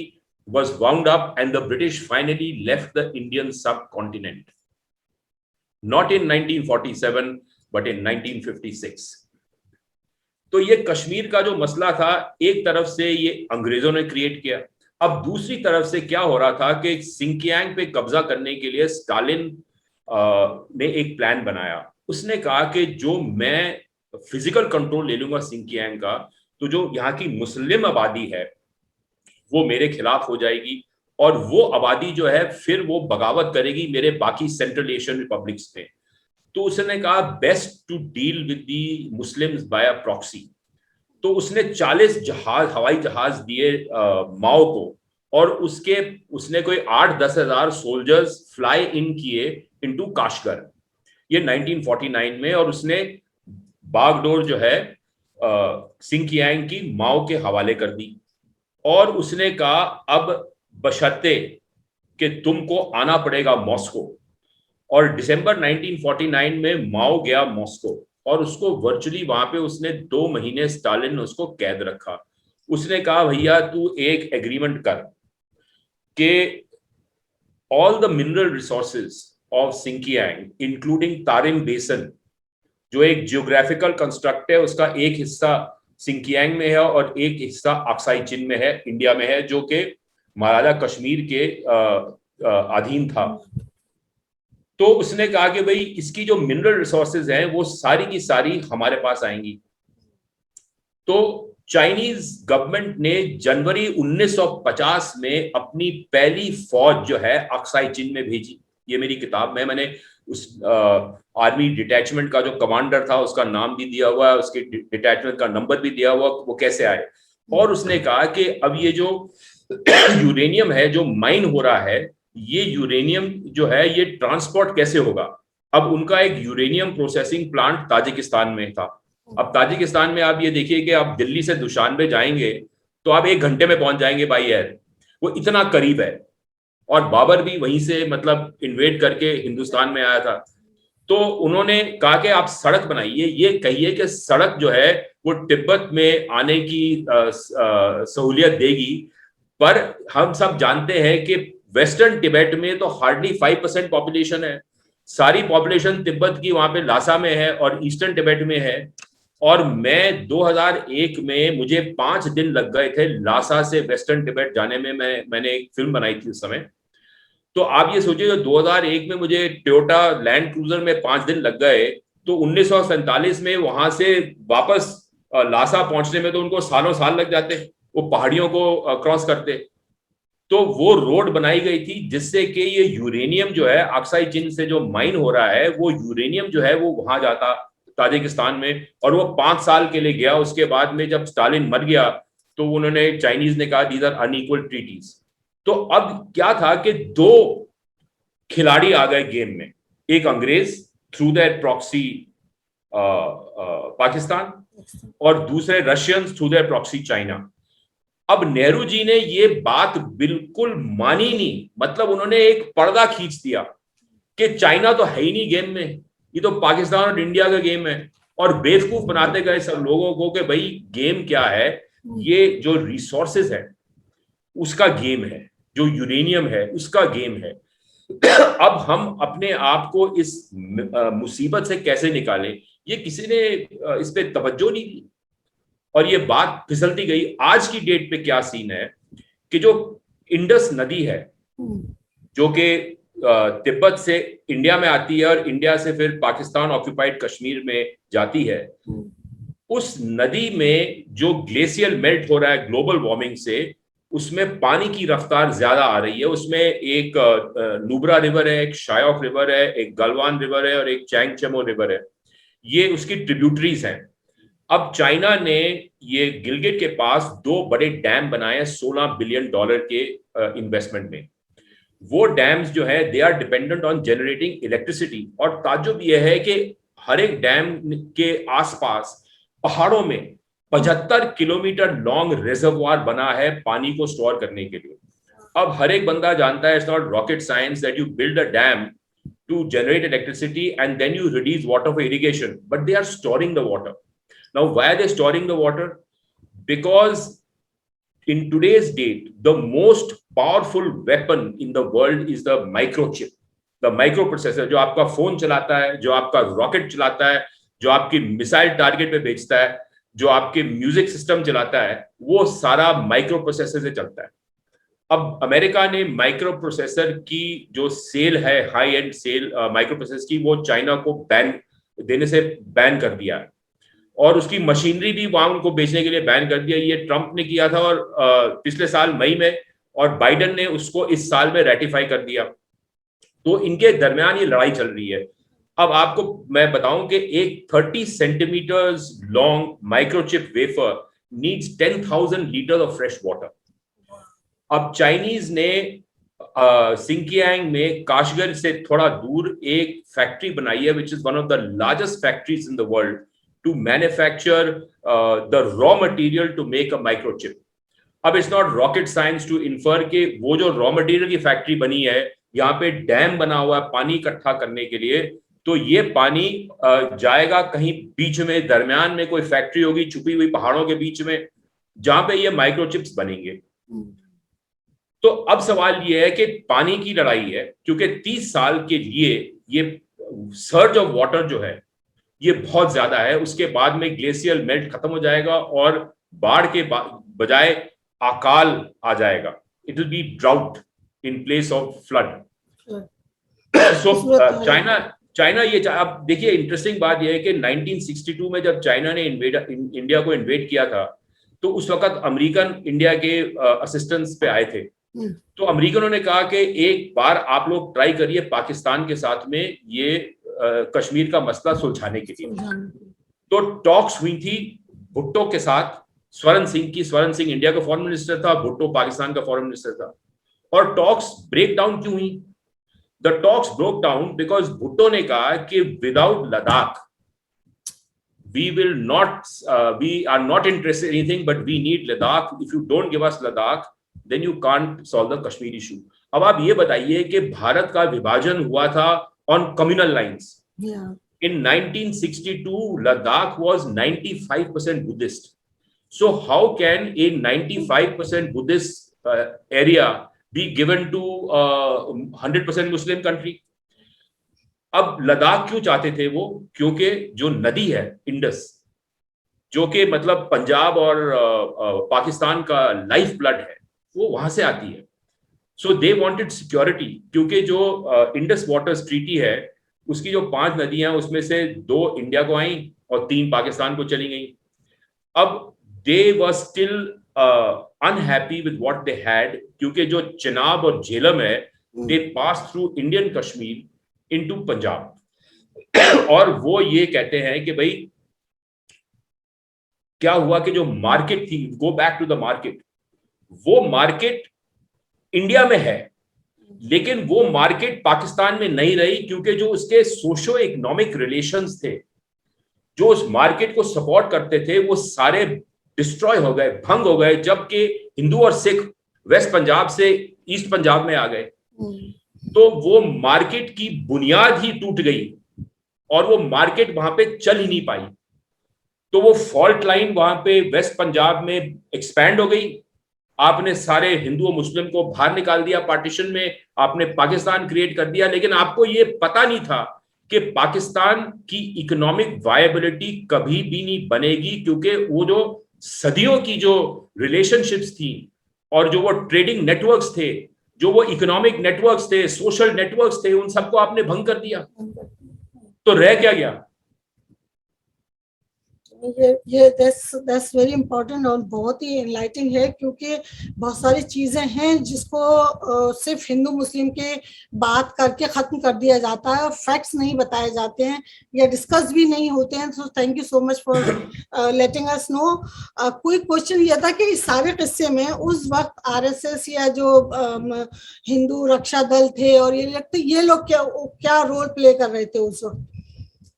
was wound up and the British finally left the Indian subcontinent. Not in 1947 but in 1956. तो ये कश्मीर का जो मसला था, एक तरफ से ये अंग्रेजों ने क्रिएट किया, अब दूसरी तरफ से क्या हो रहा था कि सिंकियांग पे कब्जा करने के लिए स्टालिन ने एक प्लान बनाया। उसने कहा कि जो मैं फिजिकल कंट्रोल ले लूंगा सिंकियांग का, तो जो यहाँ की मुस्लिम आबादी है वो मेरे खिलाफ हो जाएगी, और वो आबादी जो है फिर वो बगावत करेगी मेरे बाकी सेंट्रल एशियन रिपब्लिक्स में। तो उसने कहा best to deal with the Muslims by proxy. तो उसने 40 जहाज, हवाई जहाज दिए माओ को, और उसने कोई 8-10 हजार सोल्जर्स फ्लाई इन किए इनटू काशगर, ये 1949 में, और उसने बागडोर जो है सिंकियांग की माओ के हवाले कर दी। और उसने कहा अब बशर्ते कि तुमको आना पड़ेगा मॉस्को। और दिसंबर 1949 में माओ गया मॉस्को, और उसको वर्चुअली वहां पे उसने 2 महीने स्टालिन ने उसको कैद रखा। उसने कहा भैया तू एक एग्रीमेंट कर कि all the mineral resources of Sinkiang including Tarim बेसन, जो एक जियोग्राफिकल कंस्ट्रक्ट है, उसका एक हिस्सा सिंकियांग में है और एक हिस्सा अक्साई चिन में है, इंडिया में है, जो कि महाराजा कश्मीर के अधीन था। तो उसने कहा कि भाई इसकी जो मिनरल रिसोर्सेज हैं वो सारी की सारी हमारे पास आएंगी। तो चाइनीज गवर्नमेंट ने जनवरी 1950 में अपनी पहली फौज जो है अक्साई चिन में भेजी। ये मेरी किताब में मैंने उस आर्मी डिटैचमेंट का जो कमांडर था उसका नाम भी दिया हुआ है, उसके डिटैचमेंट का नंबर भी दिया हुआ, वो कैसे आए। और उसने कहा कि अब ये जो यूरेनियम है जो माइन हो रहा है, ये यूरेनियम जो है ये ट्रांसपोर्ट कैसे होगा। अब उनका एक यूरेनियम प्रोसेसिंग प्लांट ताजिकिस्तान में था। अब ताजिकिस्तान में आप ये देखिए कि आप दिल्ली से दुशानबे जाएंगे तो आप 1 घंटे में पहुंच जाएंगे बाई एयर, वो इतना करीब है। और बाबर भी वहीं से मतलब इन्वेड करके हिंदुस्तान में आया था। तो उन्होंने कहा कि आप सड़क बनाइए, ये कहिए कि सड़क जो है वो तिब्बत में आने की सहूलियत देगी। पर हम सब जानते हैं कि वेस्टर्न तिब्बत में तो हार्डली 5% पॉपुलेशन है, सारी पॉपुलेशन तिब्बत की वहां पे लासा में है और ईस्टर्न तिब्बत में है। और मैं 2001 में मुझे 5 दिन लग गए थे लासा से वेस्टर्न तिब्बत जाने में। मैंने एक फिल्म बनाई थी उस समय। तो आप ये सोचिए 2001 में मुझे टोयोटा लैंड क्रूजर में 5 दिन लग गए, तो 1947 में वहां से वापस लासा पहुंचने में तो उनको सालों साल लग जाते, वो पहाड़ियों को क्रॉस करते। तो वो रोड बनाई गई थी जिससे कि ये यूरेनियम जो है अक्साई चिन से जो माइन हो रहा है, वो यूरेनियम जो है वो वहां जाता ताजिकिस्तान में। और वो 5 साल के लिए गया। उसके बाद में जब स्टालिन मर गया तो उन्होंने, चाइनीज ने कहा दीज आर अनइक्वल ट्रीटीज। तो अब क्या था कि 2 खिलाड़ी आ गए गेम में, एक अंग्रेज थ्रू दैट प्रॉक्सी पाकिस्तान, और दूसरे Russians through that proxy China. अब नेहरू जी ने ये बात बिल्कुल मानी नहीं, मतलब उन्होंने एक पर्दा खींच दिया कि चाइना तो है ही नहीं गेम में, ये तो पाकिस्तान और इंडिया का गेम है। और बेवकूफ बनाते गए सब लोगों को कि भाई गेम क्या है, ये जो रिसोर्सेज है उसका गेम है, जो यूरेनियम है उसका गेम है। अब हम अपने आप को इस मुसीबत से कैसे निकालें, ये किसी ने इस पे तवज्जो नहीं दी और ये बात फिसलती गई। आज की डेट पे क्या सीन है कि जो इंडस नदी है जो कि तिब्बत से इंडिया में आती है और इंडिया से फिर पाकिस्तान ऑक्यूपाइड कश्मीर में जाती है, उस नदी में जो ग्लेशियल मेल्ट हो रहा है ग्लोबल वार्मिंग से, उसमें पानी की रफ्तार ज्यादा आ रही है। उसमें एक नुब्रा रिवर है, एक शायोक रिवर है, एक गलवान रिवर है और एक चैंगचेमो रिवर है। ये उसकी ट्रिब्यूटरीज हैं। अब चाइना ने ये गिलगिट के पास 2 बड़े डैम बनाए $16 बिलियन के इन्वेस्टमेंट में। वो डैम्स जो है they are dependent on generating electricity. और ताज्जुब यह है कि हर एक डैम के आसपास पहाड़ों में 75 किलोमीटर लॉन्ग रिजर्वॉयर बना है पानी को स्टोर करने के लिए। अब हर एक बंदा जानता है, it's not rocket science that you build a dam to generate electricity and then you release water for irrigation, but they are storing the water. Now, why are they storing the water? Because in today's date, the most powerful weapon in the world is the microchip, the microprocessor, जो आपका फोन चलाता है, जो आपका रॉकेट चलाता है, जो आपकी मिसाइल टारगेट पे भेजता है, जो आपके म्यूजिक सिस्टम चलाता है, वो सारा माइक्रो प्रोसेसर से चलता है। अब अमेरिका ने माइक्रो प्रोसेसर की जो सेल है, high end sale microprocessor की, वो चाइना को बैन देने से बैन कर दिया है, और उसकी मशीनरी भी वहां उनको बेचने के लिए बैन कर दिया। ये ट्रंप ने किया था, और पिछले साल मई में, और बाइडेन ने उसको इस साल में रेटिफाई कर दिया। तो इनके दरमियान ये लड़ाई चल रही है। अब आपको मैं बताऊं कि एक 30 centimetres long microchip wafer needs 10,000 litre of fresh water. अब चाइनीज ने सिंकियांग में काशगर से थोड़ा दूर एक फैक्ट्री बनाई है, which is one of the largest factories in the world to manufacture the raw material to make a microchip. अब it's not rocket science to infer कि वो जो रॉ मटेरियल की फैक्ट्री बनी है, यहाँ पे डैम बना हुआ है पानी इकट्ठा करने के लिए, तो ये पानी जाएगा कहीं बीच में, दरमियान में कोई फैक्ट्री होगी छुपी हुई पहाड़ों के बीच में, जहां पे ये माइक्रोचिप्स बनेंगे। तो अब सवाल ये है कि पानी की लड़ाई है, क्योंकि 30 साल के लिए ये सर्ज ऑफ वाटर जो है ये बहुत ज्यादा है। उसके बाद में ग्लेशियल मेल्ट खत्म हो जाएगा और बाढ़ के बजाय अकाल आ जाएगा। It will be drought in place of flood. So China ये, अब देखिए इंटरेस्टिंग बात यह है कि 1962 में जब चाइना ने इंडिया को इन्वेड किया था, तो उस वक्त अमेरिकन इंडिया के असिस्टेंस पे आए थे। तो अमेरिकनों ने कहा कि एक बार आप लोग ट्राई करिए पाकिस्तान के साथ में ये कश्मीर का मसला सुलझाने के लिए। तो टॉक्स हुई थी भुट्टो के साथ, स्वर्ण सिंह इंडिया का फॉरेन मिनिस्टर था, भुट्टो पाकिस्तान का फॉरेन मिनिस्टर था। और टॉक्स ब्रेक डाउन क्यों हुई? The talks broke down because Bhutto ने कहा कि without Ladakh we are not interested in anything, but we need Ladakh. If you don't give us Ladakh, then you can't solve the Kashmir issue. अब आप ये बताइए कि भारत का विभाजन हुआ था on communal lines.
Yeah.
In 1962, Ladakh was 95% Buddhist. So how can a 95% Buddhist area be given to 100% Muslim country? अब लद्दाख क्यों चाहते थे वो? क्योंकि जो नदी है इंडस, जो कि मतलब पंजाब और पाकिस्तान का लाइफ ब्लड है, वो वहां से आती है। सो दे वांटेड सिक्योरिटी, क्योंकि जो इंडस वाटर्स ट्रीटी है उसकी जो 5 नदियां, उसमें से 2 इंडिया को आई और 3 पाकिस्तान को चली गई। अब they were still unhappy with what they had, क्योंकि जो चिनाब और झेलम है, they pass through Indian Kashmir into Punjab. और वो ये कहते हैं कि भाई क्या हुआ कि जो मार्केट थी, go back to the market, वो मार्केट इंडिया में है, लेकिन वो मार्केट पाकिस्तान में नहीं रही, क्योंकि जो उसके सोशो इकोनॉमिक रिलेशंस थे, जो उस मार्केट को सपोर्ट करते थे, वो सारे डिस्ट्रॉय हो गए, भंग हो गए, जबकि हिंदू और सिख वेस्ट पंजाब से ईस्ट पंजाब में आ गए। तो वो मार्केट की बुनियाद ही टूट गई और वो मार्केट वहां पे चल ही नहीं पाई। तो वो फॉल्ट लाइन वहां पे वेस्ट पंजाब में एक्सपैंड हो गई। आपने सारे हिंदू और मुस्लिम को बाहर निकाल दिया पार्टीशन में, आपने पाकिस्तान क्रिएट कर दिया, लेकिन आपको ये पता नहीं था कि पाकिस्तान की इकोनॉमिक वायबिलिटी कभी भी नहीं बनेगी, क्योंकि वो जो सदियों की जो रिलेशनशिप्स थी और जो वो ट्रेडिंग नेटवर्क्स थे, जो वो इकोनॉमिक नेटवर्क्स थे, सोशल नेटवर्क्स थे, उन सबको आपने भंग कर दिया। तो रह क्या गया?
ये that's very important और बहुत ही एनलाइटिंग है, क्योंकि बहुत सारी चीजें हैं जिसको सिर्फ हिंदू मुस्लिम के बात करके खत्म कर दिया जाता है, फैक्ट्स नहीं बताए जाते हैं या डिस्कस भी नहीं होते हैं। So thank you so much for letting us know. कोई क्वेश्चन ये था कि इस सारे किस्से में उस वक्त आरएसएस या जो हिंदू रक्षा दल थे और ये लोग क्या रोल प्ले कर रहे थे उस वक्त?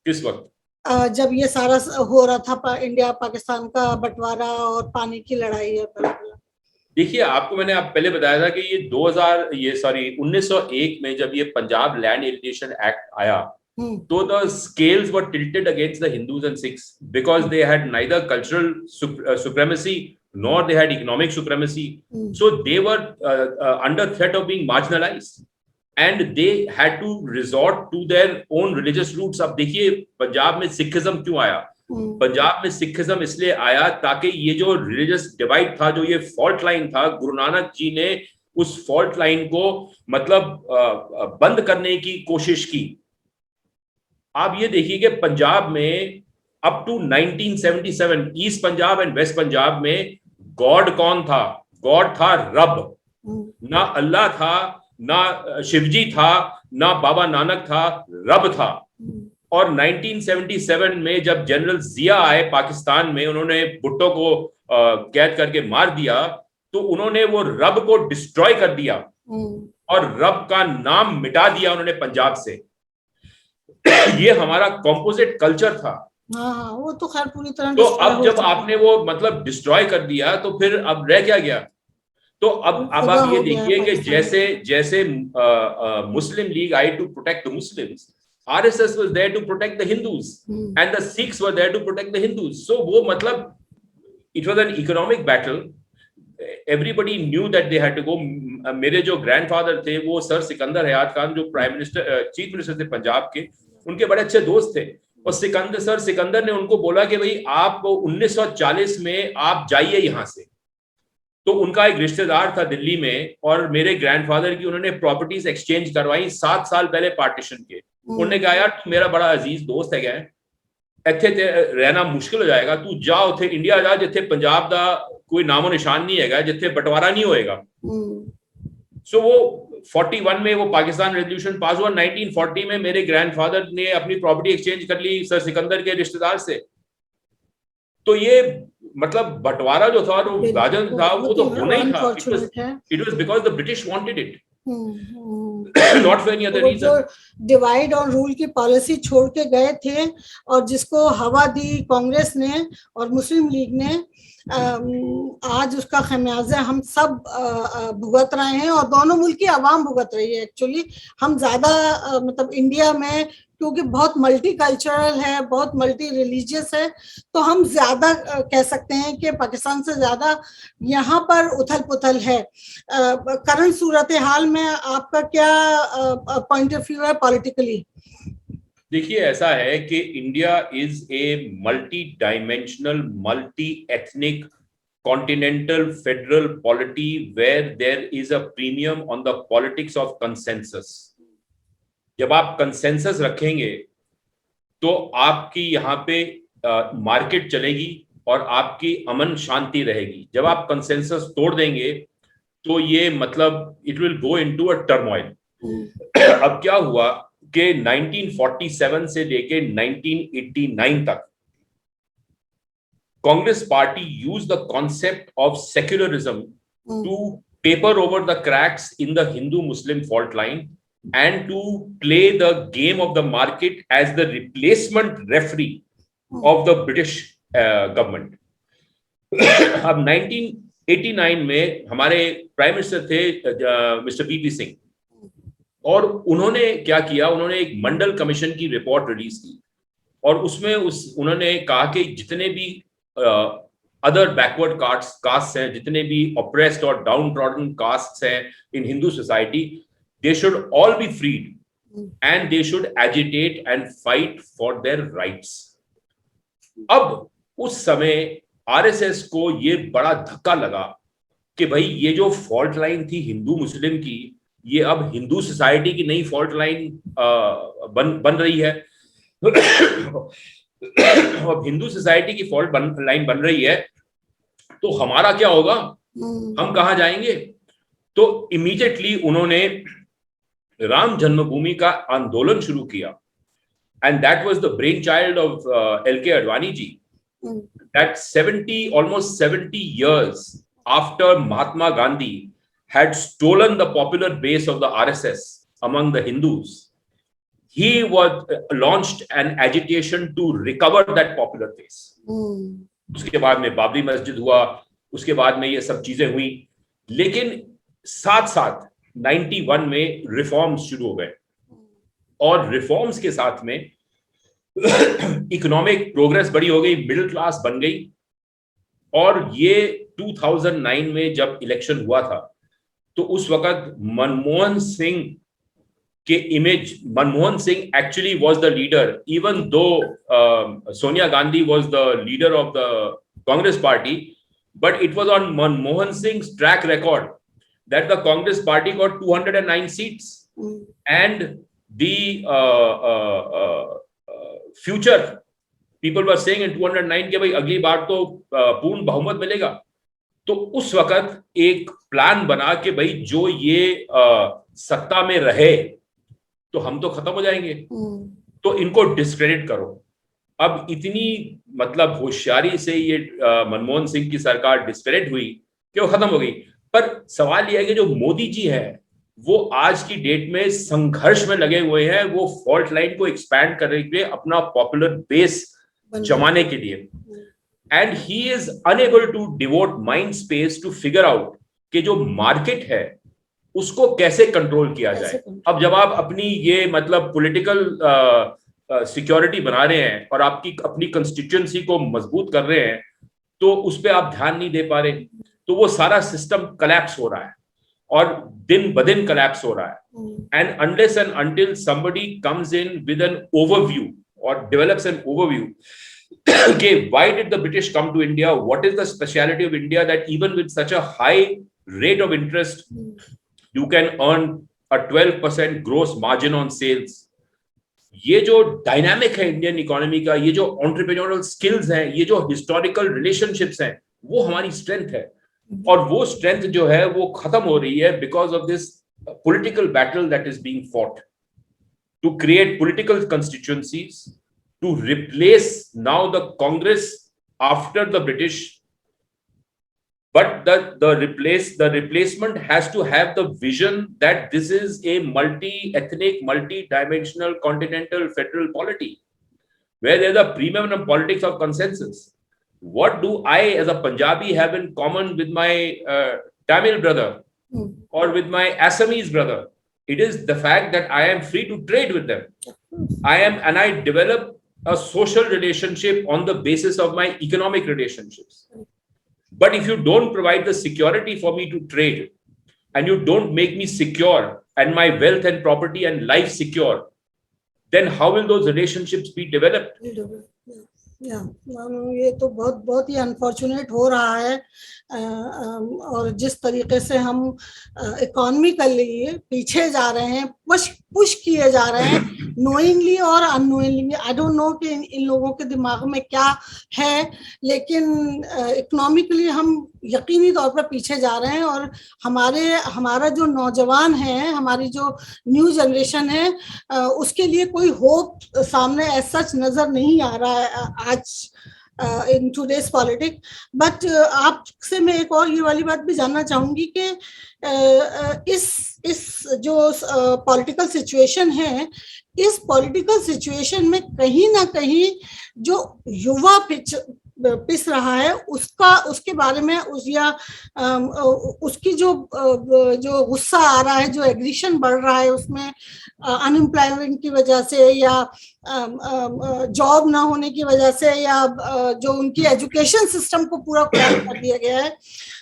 किस वक्त?
जब ये सारा हो रहा था, इंडिया पाकिस्तान का बंटवारा और पानी की लड़ाई है।
देखिए, आपको मैंने पहले बताया था कि ये 1901 में जब ये पंजाब लैंड इरिगेशन एक्ट आया, तो the scales were tilted against the Hindus and Sikhs, because they had neither cultural supremacy nor they had economic supremacy. So they were under threat of being marginalized. And they had to resort to their own religious roots. अब देखिए पंजाब में सिखिज्म क्यों आया? पंजाब में सिखिज्म इसलिए आया ताकि ये जो रिलीजियस डिवाइड था, जो ये फॉल्ट लाइन था, गुरु नानक जी ने उस फॉल्ट लाइन को मतलब बंद करने की कोशिश की। आप ये देखिए कि पंजाब में up to 1977 east Punjab and west Punjab में गॉड कौन था? गॉड था रब। ना अल्लाह था, ना शिवजी था, ना बाबा नानक था, रब था। और 1977 में जब जनरल जिया आए पाकिस्तान में, उन्होंने भुट्टो को कैद करके मार दिया, तो उन्होंने वो रब को डिस्ट्रॉय कर दिया और रब का नाम मिटा दिया उन्होंने पंजाब से। ये हमारा कॉम्पोजिट कल्चर था।
हाँ, वो तो खैर पूरी तरह।
तो अब जब आपने वो मतलब डिस्ट्रॉय कर दिया, तो फिर अब रह क्या गया? तो अब आप ये देखिए कि जैसे जैसे मुस्लिम लीग आई to protect the Muslims, RSS was there to protect the Hindus and the Sikhs were there to protect the Hindus. So वो मतलब it was an economic battle. Everybody knew that they had to go. मेरे जो ग्रैंडफादर थे वो सर सिकंदर हयात खान, जो प्राइम मिनिस्टर चीफ मिनिस्टर थे पंजाब के, उनके बड़े अच्छे दोस्त थे। और सिकंदर ने उनको बोला कि भाई आप 1940 में आप जाइए यहाँ से। तो उनका एक रिश्तेदार था दिल्ली में, और मेरे ग्रैंडफादर की उन्होंने प्रॉपर्टीज एक्सचेंज करवाई 7 साल पहले पार्टीशन के। उन्होंने कहा यार तू मेरा बड़ा अजीज दोस्त है, गया ਇੱਥੇ ਤੇ रहना मुश्किल हो जाएगा, तू जा उथे इंडिया जा जिथे पंजाब दा कोई नामो निशान नहीं है, जिथे बंटवारा नहीं होएगा। सो वो 41 में वो पाकिस्तान रेजोल्यूशन पास हुआ। 1940 में मेरे ग्रैंडफादर ने अपनी प्रॉपर्टी एक्सचेंज कर ली सर सिकंदर के रिश्तेदार से। तो ये मतलब बंटवारा जो था, वो विभाजन था, वो तो होना ही था। It was because the British wanted it, not for any other reason.
Divide और रूल की पॉलिसी छोड़ के गए थे, और जिसको हवा दी कांग्रेस ने और मुस्लिम लीग ने, आज उसका खमियाजा हम सब भुगत रहे हैं, और दोनों मुल्क की आवाम भुगत रही है। एक्चुअली हम ज्यादा मतलब इंडिया में, क्योंकि बहुत मल्टी कल्चरल है, बहुत मल्टी रिलीजियस है, तो हम ज्यादा कह सकते हैं कि पाकिस्तान से ज्यादा यहाँ पर उथल पुथल है। करंट सूरत हाल में आपका क्या पॉइंट ऑफ व्यू है पॉलिटिकली?
देखिए ऐसा है कि India is a multi dimensional, multi ethnic, continental federal polity where there is a premium on the politics of consensus. जब आप कंसेंसस रखेंगे तो आपकी यहाँ पे मार्केट चलेगी और आपकी अमन शांति रहेगी। जब आप कंसेंसस तोड़ देंगे तो ये मतलब it will go into a turmoil. अब क्या हुआ कि 1947 से लेके 1989 तक Congress party use the concept of secularism to paper over the cracks in the Hindu Muslim fault line and to play the game of the market as the replacement referee of the British government. अब 1989 में हमारे प्राइम मिनिस्टर थे मिस्टर पीपी सिंह, और उन्होंने क्या किया, उन्होंने एक मंडल कमीशन की रिपोर्ट रिलीज की, और उसमें उन्होंने कहा कि जितने भी अदर बैकवर्ड कास्ट हैं, जितने भी ऑप्रेस्ड और डाउन ट्रॉडन कास्ट हैं in Hindu society, they should all be freed and they should agitate and fight for their rights. अब उस समय आरएसएस को ये बड़ा धक्का लगा कि भाई ये जो फॉल्ट लाइन थी हिंदू मुस्लिम की, ये अब हिंदू सोसाइटी की नई फॉल्ट लाइन बन रही है। अब हिंदू सोसाइटी की फॉल्ट लाइन बन रही है, तो हमारा क्या होगा, हम कहाँ जाएंगे? तो इमीडिएटली उन्होंने राम जन्मभूमि का आंदोलन शुरू किया, and that was the brain child of LK Advani जी। That almost 70 years after Mahatma Gandhi had stolen the popular base of the RSS among the Hindus, he was launched an agitation to recover that popular base. उसके बाद में बाबरी मस्जिद हुआ, उसके बाद में ये सब चीजें हुई, लेकिन साथ साथ 91 में रिफॉर्म्स शुरू हो गए, और रिफॉर्म्स के साथ में इकोनॉमिक प्रोग्रेस बड़ी हो गई, मिडिल क्लास बन गई। और ये 2009 में जब इलेक्शन हुआ था, तो उस वक्त मनमोहन सिंह के image, Manmohan Singh actually was the leader, even though Sonia Gandhi was the leader of the Congress party, but it was on Manmohan Singh's track record that the Congress party got 209 seats. And the future people were saying in 209 के भाई अगली बार तो पूर्ण बहुमत मिलेगा। तो उस वक्त एक प्लान बना कि भाई जो ये सत्ता में रहे तो हम तो खत्म हो जाएंगे, तो इनको डिस्क्रेडिट करो। अब इतनी मतलब होशियारी से ये मनमोहन सिंह की सरकार डिस्क्रेडिट हुई कि वो खत्म हो गई। पर सवाल यह है कि जो मोदी जी है वो आज की डेट में संघर्ष में लगे हुए हैं, वो फॉल्ट लाइन को एक्सपैंड करने के लिए, अपना पॉपुलर बेस जमाने के लिए, and he is unable to devote mind space to figure out कि जो मार्केट है उसको कैसे कंट्रोल किया जाए। अब जब आप अपनी ये मतलब पॉलिटिकल सिक्योरिटी बना रहे हैं और आपकी अपनी कंस्टिट्यूएंसी को मजबूत कर रहे हैं, तो उस पर आप ध्यान नहीं दे पा रहे, तो वो सारा सिस्टम कलैप्स हो रहा है और दिन ब दिन कलैप्स हो रहा है। And unless and until somebody comes in with an overview और develops an overview okay, why did the British come to India, what is the speciality of India that even with such a high rate of interest you can earn a 12% gross margin on sales। ये जो डायनामिक है इंडियन इकोनॉमी का, ये जो एंटरप्रेन्योरियल स्किल्स हैं, ये जो हिस्टोरिकल रिलेशनशिप्स हैं, वो हमारी स्ट्रेंथ है। और वो स्ट्रेंथ जो है वो खत्म हो रही है because of this political battle that is being fought to create political constituencies to replace now the Congress after the British, but the replacement has to have the vision that this is a multi-ethnic, multi-dimensional continental federal polity where there's a premium on politics of consensus. What do I as a Punjabi have in common with my Tamil brother or with my Assamese brother? It is the fact that I am free to trade with them. I develop a social relationship on the basis of my economic relationships. But if you don't provide the security for me to trade and you don't make me secure and my wealth and property and life secure, then how will those relationships be developed?
ये तो बहुत ही अनफॉर्चुनेट हो रहा है। और जिस तरीके से हम इकोनॉमी के लिए पीछे जा रहे हैं, पुश किए जा रहे हैं नोइंगली और अननोइंगली। आई डोंट नो कि इन लोगों के दिमाग में क्या है, लेकिन इकोनॉमिकली हम यकीनी तौर पर पीछे जा रहे हैं। और हमारा जो नौजवान है, हमारी जो न्यू जनरेशन है, उसके लिए कोई होप सामने एज सच नजर नहीं आ रहा है आज in today's politics। but आपसे मैं एक और ये वाली बात भी जानना चाहूंगी कि इस जो पॉलिटिकल सिचुएशन है, इस पॉलिटिकल सिचुएशन में कहीं ना कहीं जो युवा पिस रहा है उसके बारे में उसकी जो गुस्सा आ रहा है, जो एग्रेशन बढ़ रहा है उसमें, अनएम्प्लॉयमेंट की वजह से या जॉब ना होने की वजह से, या जो उनकी एजुकेशन सिस्टम को पूरा क्रैश कर दिया गया है,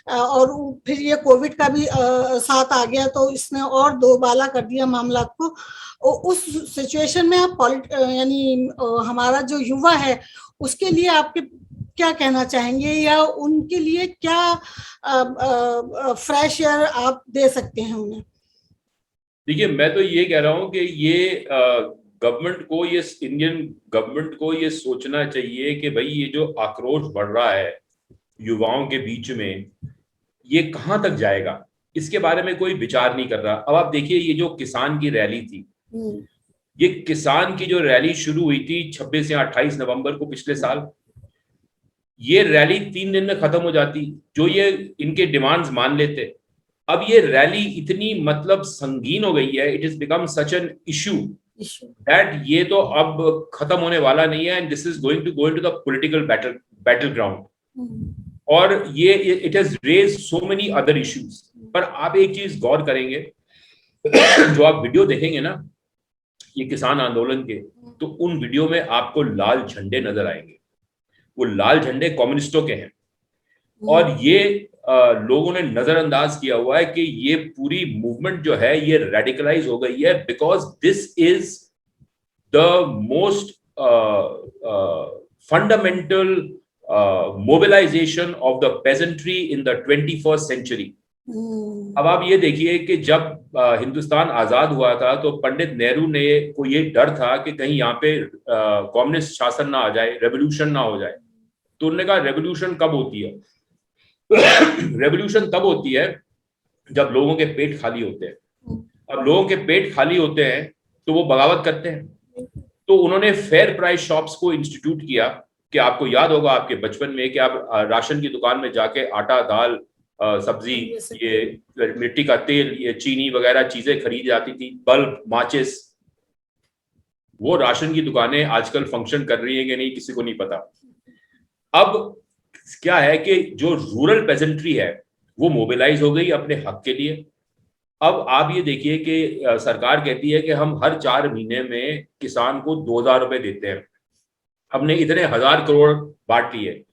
और फिर ये कोविड का भी साथ आ गया तो इसने और दोबाला कर दिया मामला को। उस सिचुएशन में आप यानी हमारा जो युवा है उसके लिए आपके क्या कहना चाहेंगे, या उनके लिए क्या फ्रेश एयर आप दे सकते हैं उन्हें?
देखिए, मैं तो ये कह रहा हूँ कि ये गवर्नमेंट को, ये इंडियन गवर्नमेंट को ये सोचना चाहिए कि भाई ये जो आक्रोश बढ़ रहा है युवाओं के बीच में, ये कहाँ तक जाएगा, इसके बारे में कोई विचार नहीं कर रहा। अब आप देखिए, ये जो किसान की रैली थी, ये किसान की जो रैली शुरू हुई थी 26 या 28 नवंबर को पिछले साल, ये रैली 3 दिन में खत्म हो जाती, जो ये इनके डिमांड्स मान लेते। अब ये रैली इतनी मतलब संगीन हो गई है, it is become such an issue दैट ये तो अब खत्म होने वाला नहीं है, and this is going to go into the political battle ground. और ये it has raised so many other issues. पर आप एक चीज गौर करेंगे, जो आप वीडियो देखेंगे ना ये किसान आंदोलन के, तो उन वीडियो में आपको लाल झंडे नजर आएंगे। वो लाल झंडे कम्युनिस्टों के हैं, और ये लोगों ने नजरअंदाज किया हुआ है कि ये पूरी मूवमेंट जो है ये रेडिकलाइज हो गई है, because this is the most fundamental mobilisation of the peasantry in the 21st century. अब आप ये देखिए कि जब हिंदुस्तान आजाद हुआ था तो पंडित नेहरू ने को ये डर था कि कहीं यहाँ पे कम्युनिस्ट शासन ना आ जाए, रेवोल्यूशन ना हो जाए। तो उन्होंने कहा रेवोल्यूशन कब होती है? रेवोल्यूशन तब होती है जब लोगों के पेट खाली होते हैं। अब लोगों के पेट खाली होते हैं तो वो बगावत करते हैं। तो उन्होंने फेयर प्राइस शॉप्स को इंस्टीट्यूट किया कि आपको याद होगा आपके बचपन में कि आप राशन की दुकान में जाके आटा, दाल, सब्जी, ये मिट्टी का तेल, ये चीनी वगैरह चीजें खरीदी जाती थी, बल्ब, माचिस। वो राशन की दुकानें आजकल फंक्शन कर रही है कि नहीं, किसी को नहीं पता। अब क्या है कि जो रूरल पेजेंट्री है वो मोबिलाइज हो गई अपने हक के लिए। अब आप ये देखिए कि सरकार कहती है कि हम हर 4 महीने में किसान को 2,000 रुपए देते हैं। हमने इतने 1,000 करोड़ बांट लिए।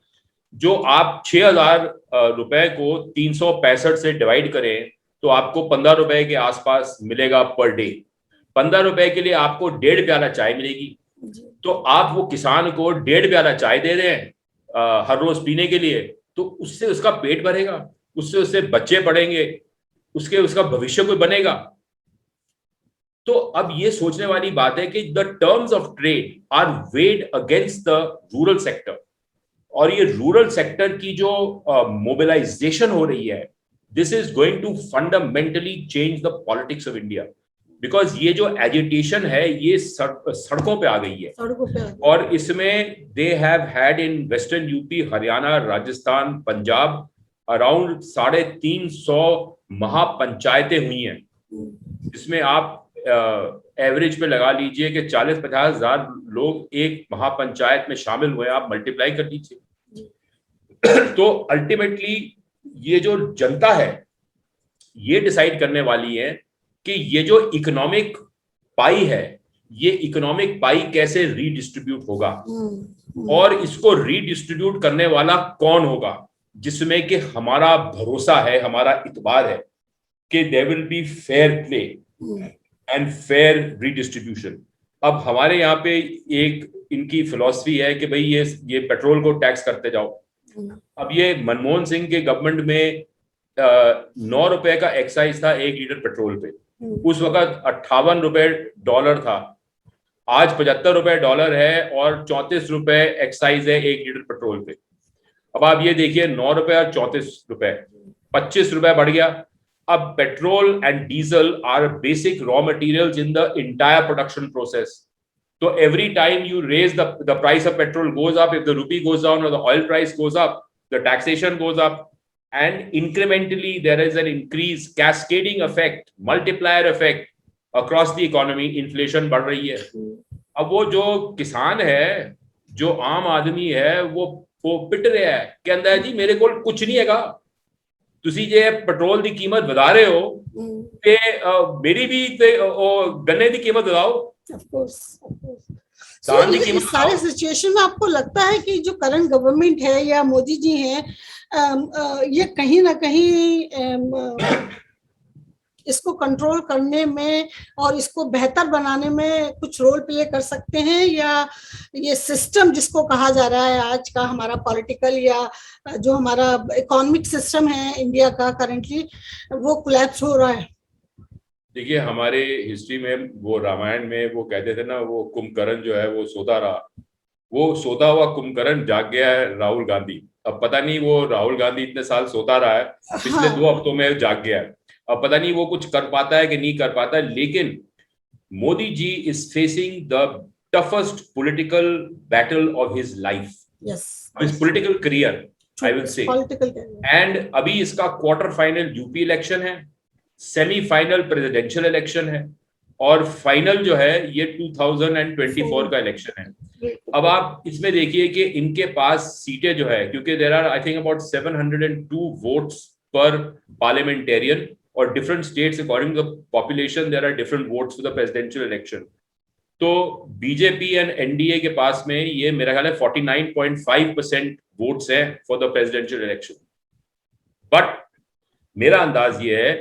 जो आप 6,000 रुपए को 365 से डिवाइड करें तो आपको 15 रुपए के आसपास मिलेगा पर डे। 15 रुपए के लिए आपको 1.5 प्याला चाय मिलेगी। तो आप वो किसान को 1.5 प्याला चाय दे रहे हैं हर रोज पीने के लिए, तो उससे उसका पेट भरेगा, उससे उससे बच्चे पढ़ेंगे, उसका भविष्य कोई बनेगा। तो अब ये सोचने वाली बात है कि the terms of trade are weighed against the rural sector, और ये रूरल सेक्टर की जो मोबिलाइजेशन हो रही है, this is going to fundamentally change the politics of India. Because ये जो एजिटेशन है ये सड़कों पे आ गई है, और इसमें they have had in western UP, Haryana, Rajasthan, Punjab around 350 महापंचायतें हुई हैं, जिसमें आप एवरेज पे लगा लीजिए कि 40-50 हजार लोग एक महापंचायत में शामिल हुए, आप मल्टीप्लाई कर लीजिए। तो अल्टीमेटली ये जो जनता है ये डिसाइड करने वाली है कि ये जो इकोनॉमिक पाई है, ये इकोनॉमिक पाई कैसे रीडिस्ट्रीब्यूट होगा, और इसको रीडिस्ट्रीब्यूट करने वाला कौन होगा, जिसमें कि हमारा भरोसा है, हमारा इतबार है कि there will be fair play and fair redistribution. अब हमारे यहाँ पे एक इनकी फिलॉसफी है कि भाई ये पेट्रोल को टैक्स करते जाओ। अब ये मनमोहन सिंह के गवर्नमेंट में 9 रुपए का एक्साइज था 1 लीटर पेट्रोल पे। उस वक्त 58 रुपए डॉलर था, आज 75 रुपए डॉलर है और 34 रुपए एक्साइज है 1 लीटर पेट्रोल पे। अब आप ये देखिए 9 रुपए और 34 रुपए, 25 रुपए बढ़ गया। अब petrol and diesel are basic raw materials in the entire production process. So every time you raise the price of petrol goes up, if the rupee goes down or the oil price goes up, the taxation goes up, and incrementally there is an increase, cascading effect, multiplier effect across the economy. Inflation बढ़ रही है। अब वो जो किसान है, जो आम आदमी है, वो पिट रहा है, कहता है जी मेरे को कुछ नहीं हैगा, तुसी जे पेट्रोल की कीमत बढ़ा रहे हो ते मेरी भी गन्ने की कीमत बढ़ाओ।
इस सारे सिचुएशन में आपको लगता है कि जो करंट गवर्नमेंट है या मोदी जी हैं, ये कहीं ना कहीं इसको कंट्रोल करने में और इसको बेहतर बनाने में कुछ रोल प्ले कर सकते हैं, या ये सिस्टम जिसको कहा जा रहा है आज का हमारा पॉलिटिकल या जो हमारा इकोनॉमिक सिस्टम है इंडिया का करंटली, वो कोलैप्स हो रहा है?
देखिए हमारे हिस्ट्री में वो रामायण में वो कहते थे ना, वो कुंभकर्ण जो है वो सोता रहा, वो सोता हुआ कुंभकर्ण जाग गया है राहुल गांधी। अब पता नहीं वो राहुल गांधी इतने साल सोता रहा है, पिछले 2 हफ्तों में जाग गया है। अब पता नहीं वो कुछ कर पाता है कि नहीं कर पाता है, लेकिन Modi ji is facing the toughest political battle of his life, his political career I will say. And अभी इसका क्वार्टर फाइनल यूपी इलेक्शन है, सेमीफाइनल प्रेसिडेंशियल इलेक्शन है, और फाइनल जो है ये 2024 का इलेक्शन है। अब आप इसमें देखिए कि इनके पास सीटें जो है, क्योंकि there are I think about 702 votes per parliamentarian, और different states according to the population there are different votes for the presidential election. तो बीजेपी एंड एनडीए के पास में ये मेरा ख्याल है 49.5% वोट्स है for the presidential election. But मेरा अंदाज ये है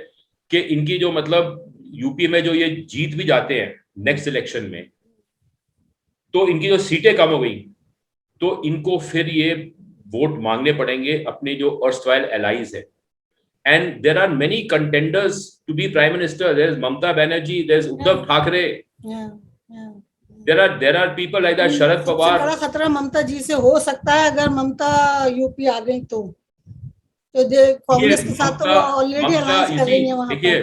कि इनकी जो मतलब यूपी में जो ये जीत भी जाते हैं नेक्स्ट इलेक्शन में, तो इनकी जो सीटें कम हो गई, तो इनको फिर ये वोट मांगने पड़ेंगे अपने जो अर्स्टवाइल एलाइज है. And there are many contenders to be prime minister. There is Mamata Banerjee, there is Uddhav Thackeray, there are people like that, Sharad Pawar.
बड़ा खतरा ममता जी से हो सकता है अगर ममता यूपी आ गई तो कांग्रेस के साथ तो वो ऑलरेडी अलायंस कर रही है वहां पर.
देखिए,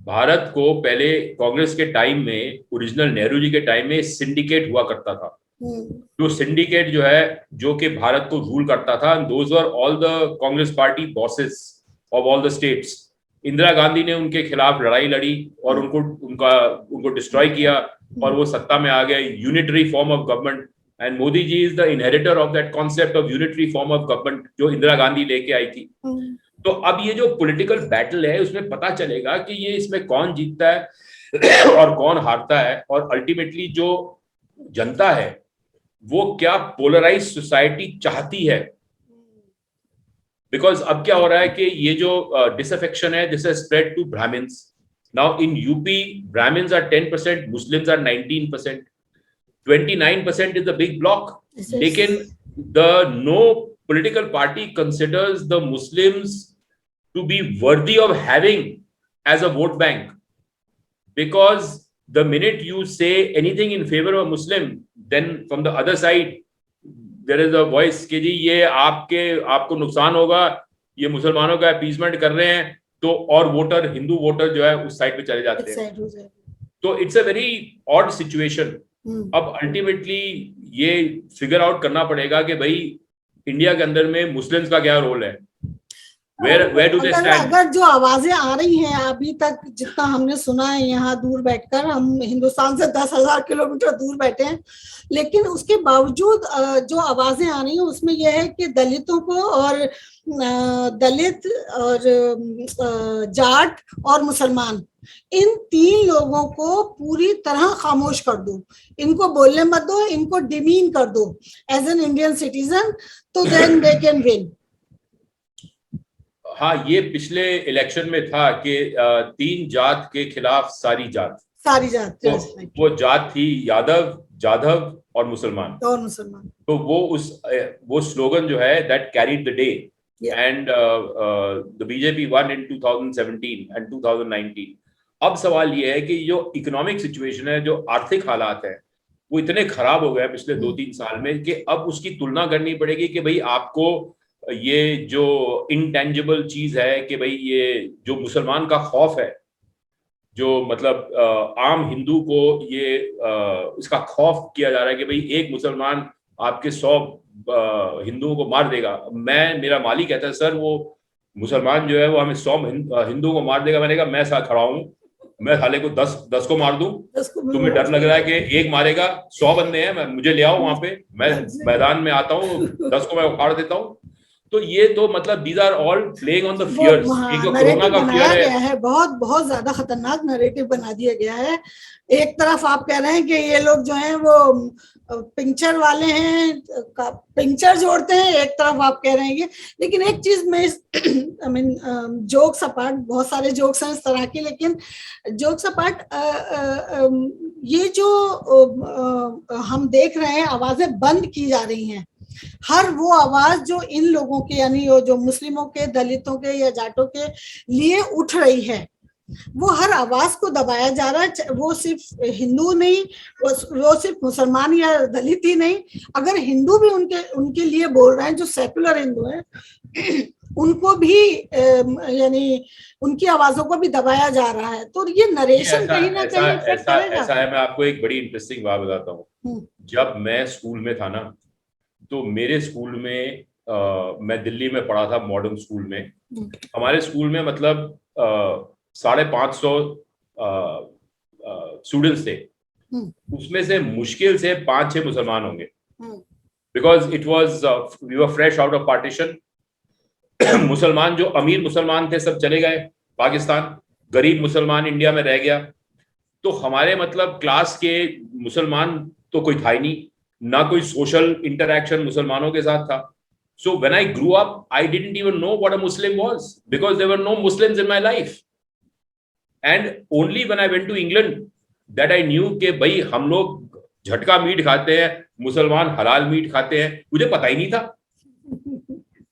भारत को पहले कांग्रेस के टाइम में, ओरिजिनल नेहरू जी के टाइम में सिंडिकेट हुआ करता था. जो सिंडिकेट जो है, जो कि भारत को रूल करता था, those were all the Congress party bosses of all the states. Indira Gandhi ने उनके खिलाफ लड़ाई लड़ी और उनको डिस्ट्रॉय किया और वो सत्ता में आ गए. Unitary form of government, and Modi ji is the inheritor of that concept of unitary form of government जो इंदिरा गांधी लेके आई थी. तो अब ये जो पॉलिटिकल बैटल है उसमें पता चलेगा कि ये इसमें कौन जीतता है और कौन हारता है, और अल्टीमेटली जो जनता है वो क्या पोलराइज सोसाइटी चाहती है. बिकॉज अब क्या हो रहा है कि ये जो डिसअफेक्शन है, this has spread to Brahmins. Now in UP Brahmins are 10%, Muslims are 19%, 29% is the big block. लेकिन no political party considers the Muslims to be worthy of having as a vote bank, because the minute you say anything in favor of a Muslim, then from the other side there is a voice कि जी ये आपको नुकसान होगा, ये मुसलमानों का अपीसमेंट कर रहे हैं, तो और वोटर, हिंदू वोटर जो है उस साइड पे चले जाते हैं. तो it's a very odd situation. अब अल्टीमेटली ये फिगर आउट करना पड़ेगा कि भाई इंडिया के अंदर में मुस्लिम्स का क्या रोल है. Where do they stand?
अगर जो आवाजें आ रही हैं अभी तक, जितना हमने सुना है यहाँ दूर बैठकर, हम हिंदुस्तान से 10,000 किलोमीटर दूर बैठे हैं, लेकिन उसके बावजूद जो आवाजें आ रही हैं उसमें यह है कि दलितों को, और दलित और जाट और मुसलमान, इन 3 लोगों को पूरी तरह खामोश कर दो, इनको बोलने मत दो, इनको डिमीन कर दो एज एन इंडियन सिटीजन, तो देन दे कैन विन.
हाँ, ये पिछले इलेक्शन में था कि 3 जात के खिलाफ सारी जात. तो वो जात थी यादव, जाधव और मुसलमान. तो वो स्लोगन जो है that carried the day, and the BJP one in 2017 and 2019. अब सवाल ये है कि जो इकोनॉमिक सिचुएशन है, जो आर्थिक हालात है, वो इतने खराब हो गए पिछले 2-3 साल में कि अब उसकी तुलना करनी पड़ेगी कि भाई आपको ये जो इनटेंजिबल चीज है कि भाई ये जो मुसलमान का खौफ है, जो मतलब आम हिंदू को ये इसका खौफ किया जा रहा है कि भाई एक मुसलमान आपके 100 हिंदुओं को मार देगा. मेरा माली कहता है सर वो मुसलमान जो है वो हमें 100 हिंदुओं को मार देगा. मैंने कहा मैं साथ खड़ा हूँ, मैं साले को 10 को मार दूं, तुम्हें डर लग रहा है कि एक मारेगा, 100 बंदे हैं, मुझे ले आओ वहां पे, मैं मैदान में आता हूँ, 10 को मैं उखाड़ देता हूँ. तो ये तो मतलब these are all playing on the fears. एक कोरोना का फियर है,
बहुत बहुत ज्यादा खतरनाक नैरेटिव बना दिया गया है. एक तरफ आप कह रहे हैं कि ये लोग जो हैं वो पिंचर वाले हैं, पिंचर जोड़ते हैं, एक तरफ आप कह रहे हैं. लेकिन एक चीज में आई मीन जोक्स अपार्ट, बहुत सारे जोक्स हैं इस तरह के, लेकिन जोक्स अपार्ट ये जो हम देख रहे हैं आवाजें बंद की जा रही हैं, हर वो आवाज जो इन लोगों के, यानी जो मुस्लिमों के, दलितों के या जाटों के लिए उठ रही है, वो हर आवाज को दबाया जा रहा है. वो सिर्फ हिंदू नहीं, वो सिर्फ मुसलमान या दलित ही नहीं, अगर हिंदू भी उनके लिए बोल रहे हैं, जो सेकुलर हिंदू हैं, उनको भी यानी उनकी आवाजों को भी दबाया जा रहा है. तो ये नरेशन कहीं ना कहीं
ऐसा है. मैं आपको एक बड़ी इंटरेस्टिंग बात बताता हूँ. जब मैं स्कूल में था ना, तो मेरे स्कूल में मैं दिल्ली में पढ़ा था, मॉडर्न स्कूल में. हमारे स्कूल में मतलब 550 स्टूडेंट्स थे, उसमें से मुश्किल से 5-6 मुसलमान होंगे, because it was we were fresh out of partition. मुसलमान जो अमीर मुसलमान थे सब चले गए पाकिस्तान, गरीब मुसलमान इंडिया में रह गया. तो हमारे मतलब क्लास के मुसलमान तो कोई था ही नहीं, ना कोई सोशल इंटरैक्शन मुसलमानों के साथ था. So when I grew up, I didn't even know what a Muslim was because there were no Muslims in my life. And only when I went to England that I knew कि भाई हम लोग झटका मीट खाते हैं, मुसलमान हलाल मीट खाते हैं, मुझे पता ही नहीं था.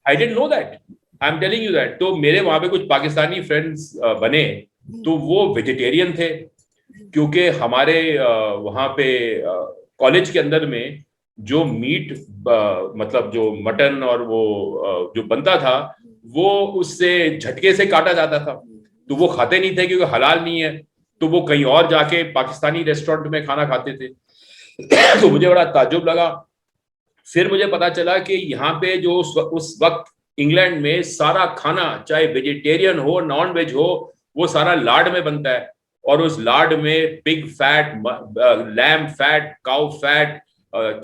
I didn't know that. I'm telling you that. तो मेरे वहां पे कुछ पाकिस्तानी फ्रेंड्स बने, तो वो वेजिटेरियन थे, क्योंकि हमारे वहां पे कॉलेज के अंदर में जो मीट मतलब जो मटन और वो जो बनता था वो उससे झटके से काटा जाता था, तो वो खाते नहीं थे क्योंकि हलाल नहीं है, तो वो कहीं और जाके पाकिस्तानी रेस्टोरेंट में खाना खाते थे. तो मुझे बड़ा ताज्जुब लगा. फिर मुझे पता चला कि यहाँ पे जो उस वक्त इंग्लैंड में सारा खाना चाहे वेजिटेरियन हो नॉन वेज हो वो सारा लार्ड में बनता है, और उस लार्ड में pig fat, lamb fat, cow fat,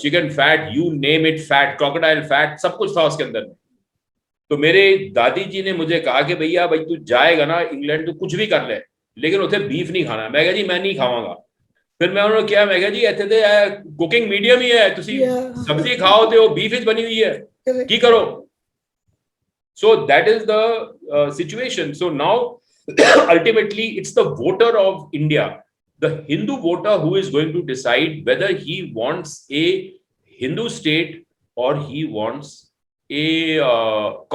chicken fat, you name it fat, crocodile fat, सब कुछ था उसके अंदर. तो मेरे दादी जी ने मुझे कहा कि भैया भाई तू जाएगा ना इंग्लैंड तो कुछ भी कर ले, लेकिन उसे बीफ नहीं खाना. मैं कहा जी मैं नहीं खावांगा. फिर मैं उन्होंने किया, मैं कहा जी ਇੱਥੇ ਤੇ ਕੁਕਿੰਗ ਮੀਡੀਅਮ ਹੀ ਹੈ, ਤੁਸੀਂ ਸਬਜ਼ੀ ਖਾਓ ਤੇ ਉਹ ਬੀਫ ਵਿੱਚ ਬਣੀ ਹੋਈ ਹੈ, ਕੀ ਕਰੋ. So that is the situation. So now ultimately it's the voter of India, the Hindu voter, who is going to decide whether he wants a Hindu state or he wants a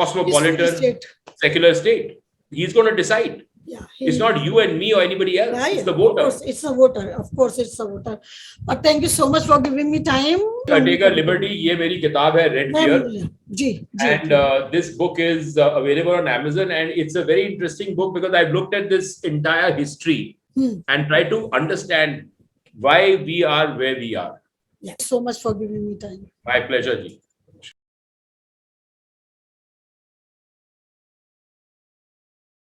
cosmopolitan secular state. He's going to decide.
Yeah,
it's not you and me or anybody else.
Yeah,
it's the voter.
Of course, it's a voter. Of course, it's a voter. But thank you so much for giving me time.
I take a liberty. ये मेरी किताब है Red Fear.
Ji.
And this book is available on Amazon, and it's a very interesting book because I've looked at this entire history and tried to understand why we are where we are.
Yeah, so much for giving me time.
My pleasure, ji.